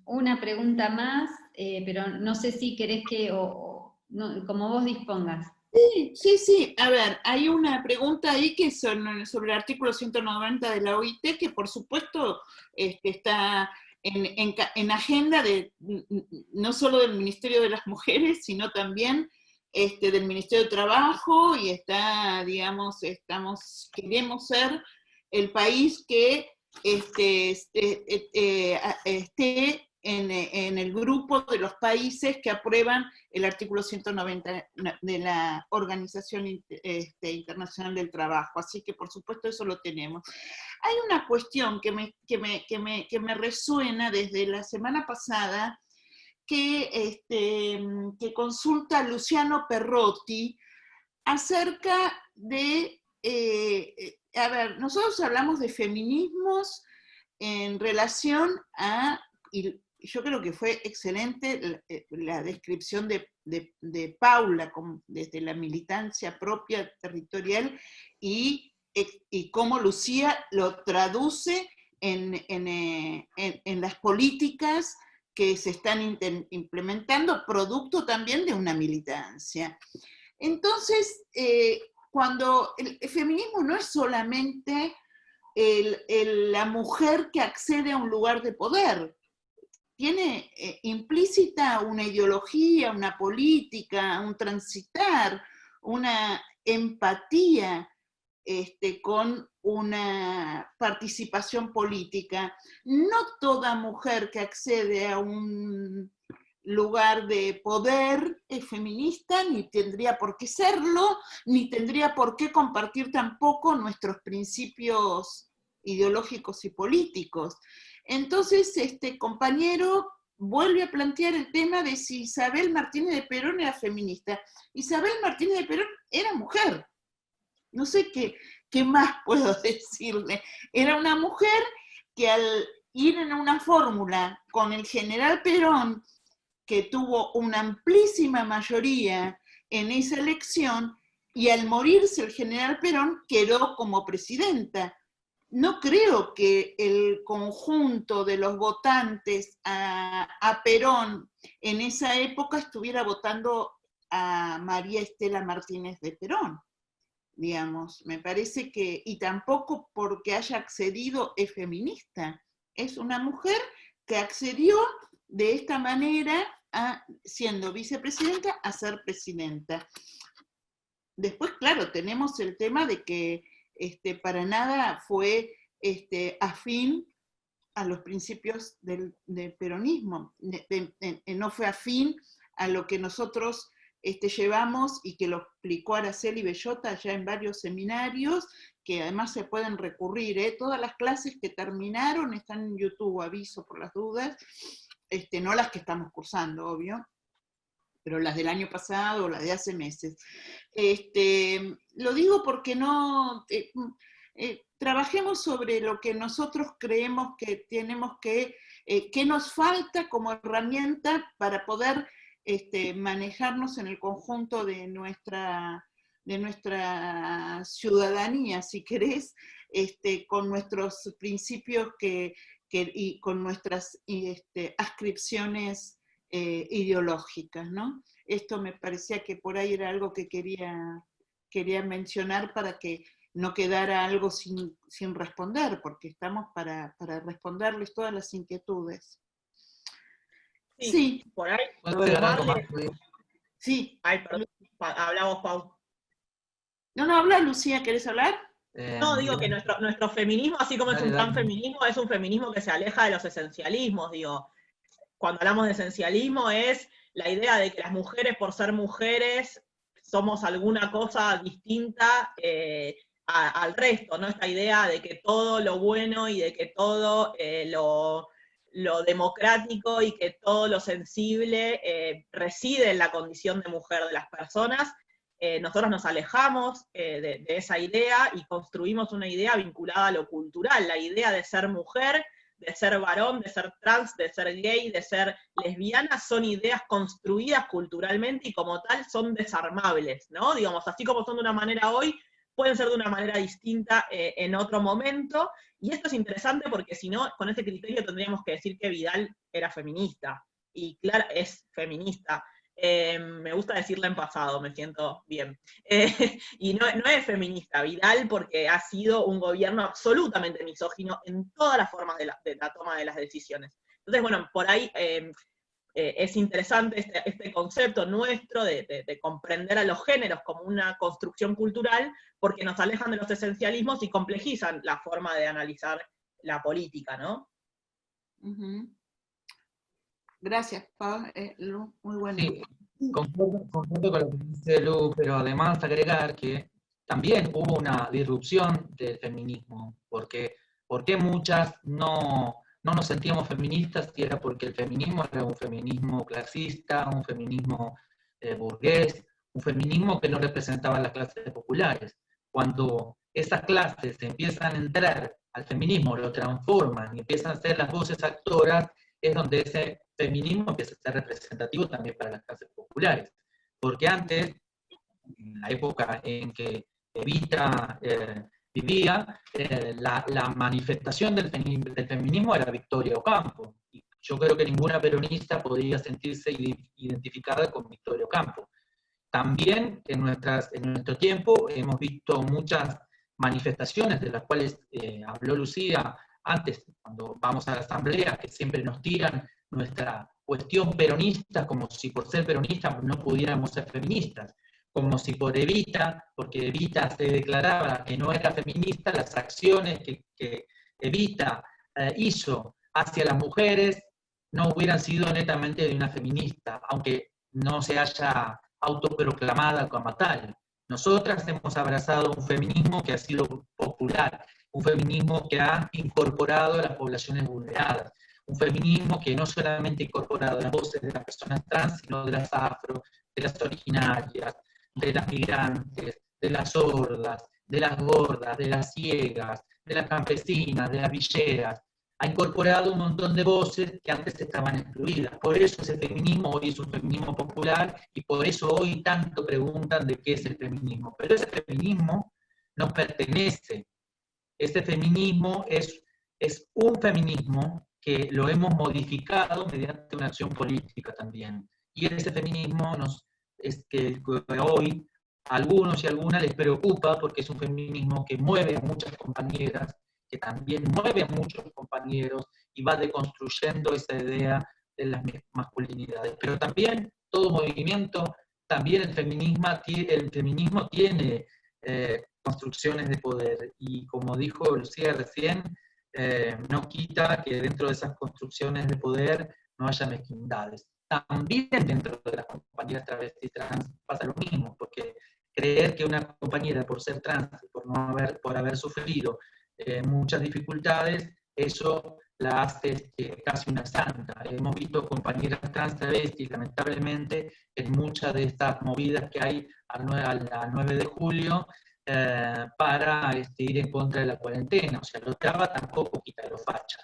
Speaker 4: una pregunta más, pero no sé si querés que, no, como vos dispongas.
Speaker 1: Sí, sí, sí. A ver, hay una pregunta ahí que son sobre el artículo 190 de la OIT, que por supuesto está en agenda de, no solo del Ministerio de las Mujeres, sino también del Ministerio de Trabajo, y está, digamos, queremos ser el país que esté en el grupo de los países que aprueban el artículo 190 de la Organización Internacional del Trabajo. Así que, por supuesto, eso lo tenemos. Hay una cuestión que me resuena desde la semana pasada, que consulta Luciano Perrotti acerca de, a ver, nosotros hablamos de feminismos en relación a, y yo creo que fue excelente la descripción de Paula desde la militancia propia territorial y cómo Lucía lo traduce en las políticas que se están implementando, producto también de una militancia. Entonces, cuando el feminismo no es solamente la mujer que accede a un lugar de poder, tiene implícita una ideología, una política, un transitar, una empatía con una participación política. No toda mujer que accede a un lugar de poder es feminista, ni tendría por qué serlo, ni tendría por qué compartir tampoco nuestros principios ideológicos y políticos. Entonces, este compañero vuelve a plantear el tema de si Isabel Martínez de Perón era feminista. Isabel Martínez de Perón era mujer. No sé qué más puedo decirle. Era una mujer que al ir en una fórmula con el general Perón, que tuvo una amplísima mayoría en esa elección, y al morirse el general Perón quedó como presidenta. No creo que el conjunto de los votantes a Perón en esa época estuviera votando a María Estela Martínez de Perón, digamos. Me parece que, y tampoco porque haya accedido es feminista, es una mujer que accedió de esta manera, siendo vicepresidenta, a ser presidenta. Después, claro, tenemos el tema de que para nada fue afín a los principios del peronismo, no fue afín a lo que nosotros llevamos y que lo explicó Araceli Bellota ya en varios seminarios, que además se pueden recurrir, todas las clases que terminaron están en YouTube, aviso por las dudas, no las que estamos cursando, obvio, pero las del año pasado o las de hace meses. Lo digo porque no trabajemos sobre lo que nosotros creemos que tenemos que nos falta como herramienta para poder manejarnos en el conjunto de nuestra ciudadanía, si querés, con nuestros principios y con nuestras adscripciones ideológicas, ¿no? Esto me parecía que por ahí era algo que quería mencionar para que no quedara algo sin responder, porque estamos para responderles todas las inquietudes.
Speaker 3: Sí. Por ahí. Sí. Ay, perdón. Habla vos, Pau.
Speaker 1: No, habla Lucía, ¿querés hablar?
Speaker 3: No, digo que nuestro feminismo, así como es un panfeminismo, es un feminismo que se aleja de los esencialismos, digo. Cuando hablamos de esencialismo es la idea de que las mujeres, por ser mujeres, somos alguna cosa distinta al resto, ¿no? Esta idea de que todo lo bueno y de que todo lo democrático y que todo lo sensible reside en la condición de mujer de las personas. Nosotros nos alejamos de esa idea y construimos una idea vinculada a lo cultural, la idea de ser mujer, de ser varón, de ser trans, de ser gay, de ser lesbiana, son ideas construidas culturalmente y como tal son desarmables, ¿no? Digamos, así como son de una manera hoy, pueden ser de una manera distinta en otro momento, y esto es interesante porque si no, con ese criterio tendríamos que decir que Vidal era feminista, y Clark es feminista. Me gusta decirla en pasado, me siento bien. Y no es feminista Vidal porque ha sido un gobierno absolutamente misógino en todas las formas de la toma de las decisiones. Entonces, bueno, por ahí es interesante este concepto nuestro de comprender a los géneros como una construcción cultural, porque nos alejan de los esencialismos y complejizan la forma de analizar la política, ¿no?
Speaker 1: Gracias, Pau. Lu, muy bueno.
Speaker 2: Sí, concuerdo con lo que dice Lu, pero además agregar que también hubo una disrupción del feminismo, porque muchas no nos sentíamos feministas, y era porque el feminismo era un feminismo clasista, un feminismo burgués, un feminismo que no representaba a las clases populares. Cuando esas clases empiezan a entrar al feminismo, lo transforman y empiezan a ser las voces actoras, es donde ese feminismo empieza a ser representativo también para las clases populares. Porque antes, en la época en que Evita vivía, la manifestación del feminismo era Victoria Ocampo. Y yo creo que ninguna peronista podría sentirse identificada con Victoria Ocampo. También en nuestro tiempo hemos visto muchas manifestaciones de las cuales habló Lucía antes, cuando vamos a la asamblea, que siempre nos tiran nuestra cuestión peronista, como si por ser peronistas no pudiéramos ser feministas, como si por Evita, porque Evita se declaraba que no era feminista, las acciones que Evita hizo hacia las mujeres no hubieran sido netamente de una feminista, aunque no se haya autoproclamada como tal. Nosotras hemos abrazado un feminismo que ha sido popular, un feminismo que ha incorporado a las poblaciones vulneradas, un feminismo que no solamente ha incorporado las voces de las personas trans, sino de las afro, de las originarias, de las migrantes, de las sordas, de las gordas, de las ciegas, de las campesinas, de las villeras. Ha incorporado un montón de voces que antes estaban excluidas. Por eso ese feminismo hoy es un feminismo popular, y por eso hoy tanto preguntan de qué es el feminismo. Pero ese feminismo nos pertenece. Este feminismo es un feminismo que lo hemos modificado mediante una acción política también. Y ese feminismo es que hoy a algunos y algunas les preocupa, porque es un feminismo que mueve a muchas compañeras, que también mueve a muchos compañeros, y va deconstruyendo esa idea de las masculinidades. Pero también todo movimiento, también el feminismo tiene construcciones de poder, y como dijo Lucía recién, no quita que dentro de esas construcciones de poder no haya mezquindades. También dentro de las compañeras travestis trans pasa lo mismo, porque creer que una compañera, por ser trans, por haber sufrido muchas dificultades, eso la hace casi una santa. Hemos visto compañeras trans travestis, lamentablemente, en muchas de estas movidas que hay a la 9 de julio, para ir en contra de la cuarentena. O sea, lo traba tampoco quita lo facha.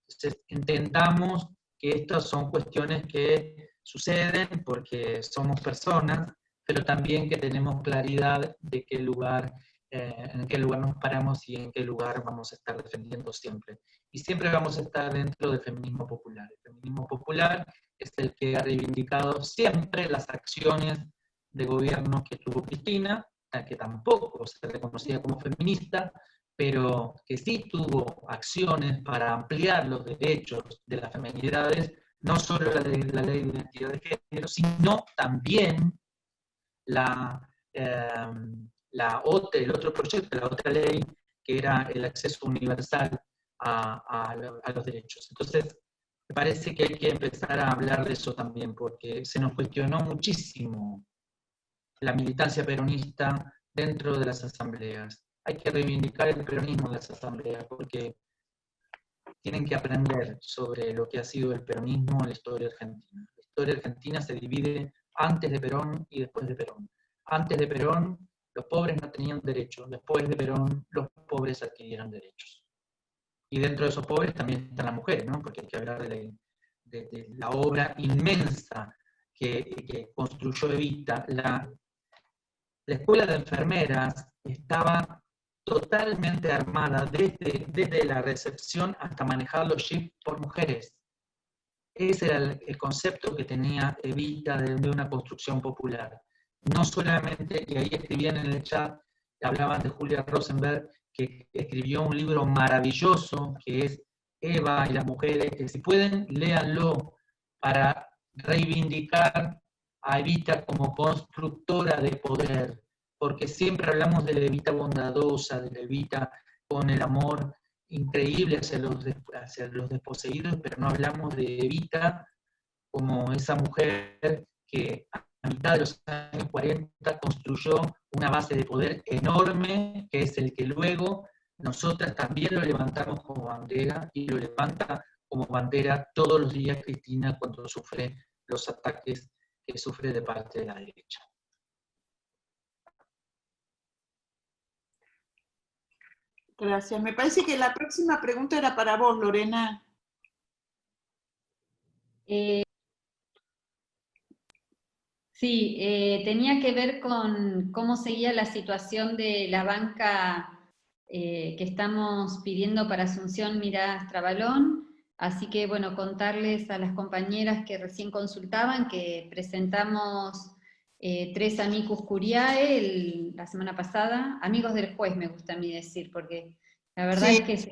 Speaker 2: Entonces, entendamos que estas son cuestiones que suceden porque somos personas, pero también que tenemos claridad de qué lugar, en qué lugar nos paramos y en qué lugar vamos a estar defendiendo siempre. Y siempre vamos a estar dentro del feminismo popular. El feminismo popular es el que ha reivindicado siempre las acciones de gobierno que tuvo Cristina, que tampoco se reconocía como feminista, pero que sí tuvo acciones para ampliar los derechos de las feminidades, no solo la ley de identidad de género, sino también el otro proyecto, la otra ley, que era el acceso universal a los derechos. Entonces, me parece que hay que empezar a hablar de eso también, porque se nos cuestionó muchísimo la militancia peronista dentro de las asambleas. Hay que reivindicar el peronismo en las asambleas, porque tienen que aprender sobre lo que ha sido el peronismo en la historia argentina. La historia argentina se divide antes de Perón y después de Perón. Antes de Perón, los pobres no tenían derechos. Después de Perón, los pobres adquirieron derechos. Y dentro de esos pobres también están las mujeres, ¿no? Porque hay que hablar de la obra inmensa que construyó Evita. La escuela de enfermeras estaba totalmente armada, desde la recepción hasta manejar los jeeps por mujeres. Ese era el concepto que tenía Evita de una construcción popular. No solamente, y ahí escribían en el chat, hablaban de Julia Rosenberg, que escribió un libro maravilloso, que es Eva y las mujeres, que si pueden, léanlo, para reivindicar a Evita como constructora de poder, porque siempre hablamos de la Evita bondadosa, de la Evita con el amor increíble hacia los desposeídos, pero no hablamos de Evita como esa mujer que a mitad de los años 40 construyó una base de poder enorme, que es el que luego nosotras también lo levantamos como bandera, y lo levanta como bandera todos los días Cristina cuando sufre los ataques que sufre de parte de la derecha.
Speaker 1: Gracias. Me parece que la próxima pregunta era para vos, Lorena.
Speaker 4: Sí, tenía que ver con cómo seguía la situación de la banca que estamos pidiendo para Asunción Mirás Trabalón. Así que, bueno, contarles a las compañeras que recién consultaban que presentamos 3 amicus curiae la semana pasada, amigos del juez me gusta a mí decir, porque la verdad es que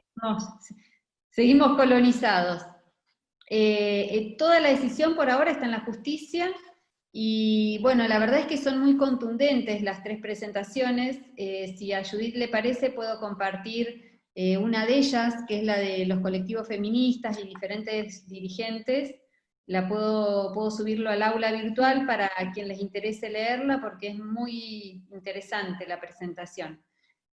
Speaker 4: seguimos colonizados. Toda la decisión por ahora está en la justicia, y bueno, la verdad es que son muy contundentes las 3 presentaciones. Si a Judith le parece, puedo compartir una de ellas, que es la de los colectivos feministas y diferentes dirigentes. Puedo subirlo al aula virtual para quien les interese leerla, porque es muy interesante la presentación.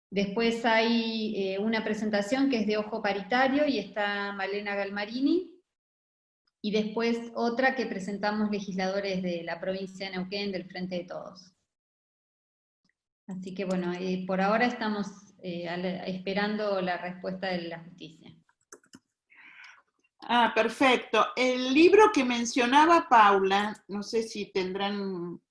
Speaker 4: Después hay una presentación que es de ojo paritario, y está Malena Galmarini, y después otra que presentamos legisladores de la provincia de Neuquén, del Frente de Todos. Así que bueno, por ahora estamos esperando la respuesta de la justicia.
Speaker 1: Ah, perfecto. El libro que mencionaba Paula, no sé si tendrán,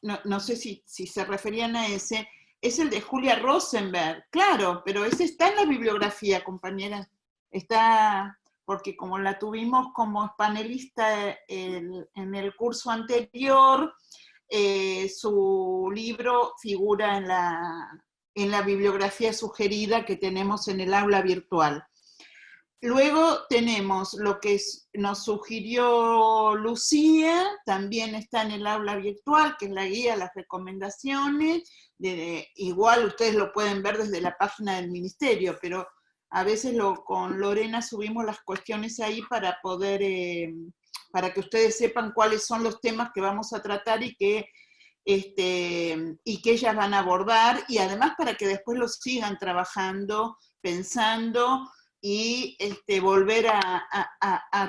Speaker 1: no sé si se referían a ese, es el de Julia Rosenberg, claro, pero ese está en la bibliografía, compañera. Está, porque como la tuvimos como panelista en el curso anterior, su libro figura en la bibliografía sugerida que tenemos en el aula virtual. Luego tenemos lo que nos sugirió Lucía, también está en el aula virtual, que es la guía, las recomendaciones. Igual ustedes lo pueden ver desde la página del ministerio, pero a veces con Lorena subimos las cuestiones ahí para poder, para que ustedes sepan cuáles son los temas que vamos a tratar y que ellas van a abordar, y además para que después los sigan trabajando, pensando, y volver a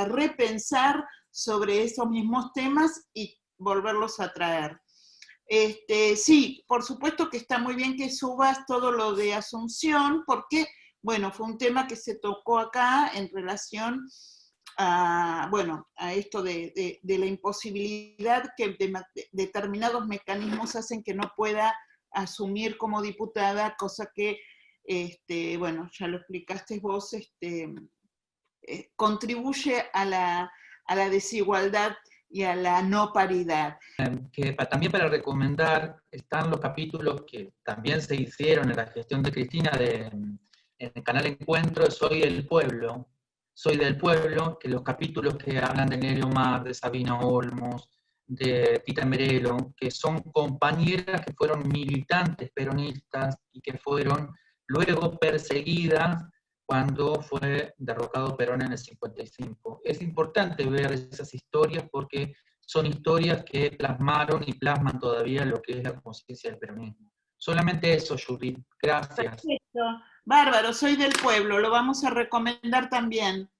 Speaker 1: repensar sobre esos mismos temas y volverlos a traer. Sí, por supuesto que está muy bien que subas todo lo de Asunción, porque, bueno, fue un tema que se tocó acá en relación a, bueno, a esto de la imposibilidad que determinados mecanismos hacen que no pueda asumir como diputada, cosa que bueno, ya lo explicaste vos, contribuye a la desigualdad y a la no paridad.
Speaker 2: Que también para recomendar están los capítulos que también se hicieron en la gestión de Cristina en el canal Encuentro, Soy del Pueblo, que los capítulos que hablan de Nerio Mar, de Sabina Olmos, de Tita Merelo, que son compañeras que fueron militantes peronistas y que fueron luego perseguidas cuando fue derrocado Perón en el 55. Es importante ver esas historias porque son historias que plasmaron y plasman todavía lo que es la conciencia del peronismo. Solamente eso, Judith. Gracias.
Speaker 1: Perfecto. Bárbaro, Soy del Pueblo, lo vamos a recomendar también.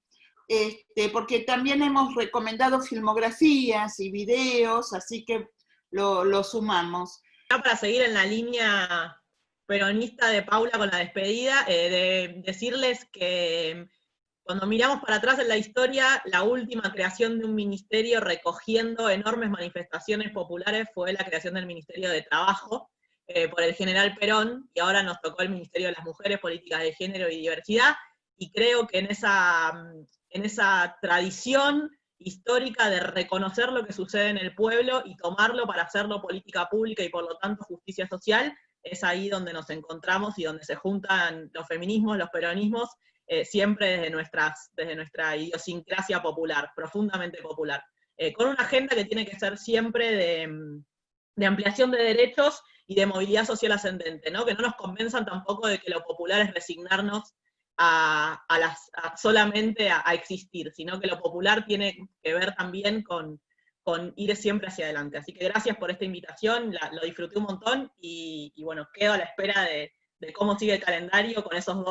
Speaker 1: Porque también hemos recomendado filmografías y videos, así que lo sumamos.
Speaker 3: Para seguir en la línea peronista de Paula con la despedida, de decirles que cuando miramos para atrás en la historia, la última creación de un ministerio recogiendo enormes manifestaciones populares fue la creación del Ministerio de Trabajo, por el general Perón, y ahora nos tocó el Ministerio de las Mujeres, Políticas de Género y Diversidad, y creo que en esa tradición histórica de reconocer lo que sucede en el pueblo y tomarlo para hacerlo política pública y por lo tanto justicia social, es ahí donde nos encontramos y donde se juntan los feminismos, los peronismos, siempre desde nuestra idiosincrasia popular, profundamente popular, con una agenda que tiene que ser siempre de ampliación de derechos y de movilidad social ascendente, ¿no? Que no nos convenzan tampoco de que lo popular es resignarnos solamente a existir, sino que lo popular tiene que ver también con ir siempre hacia adelante. Así que gracias por esta invitación, lo disfruté un montón, y bueno, quedo a la espera de cómo sigue el calendario con esos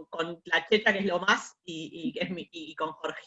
Speaker 3: con la Checha, que es lo más, y con Jorge.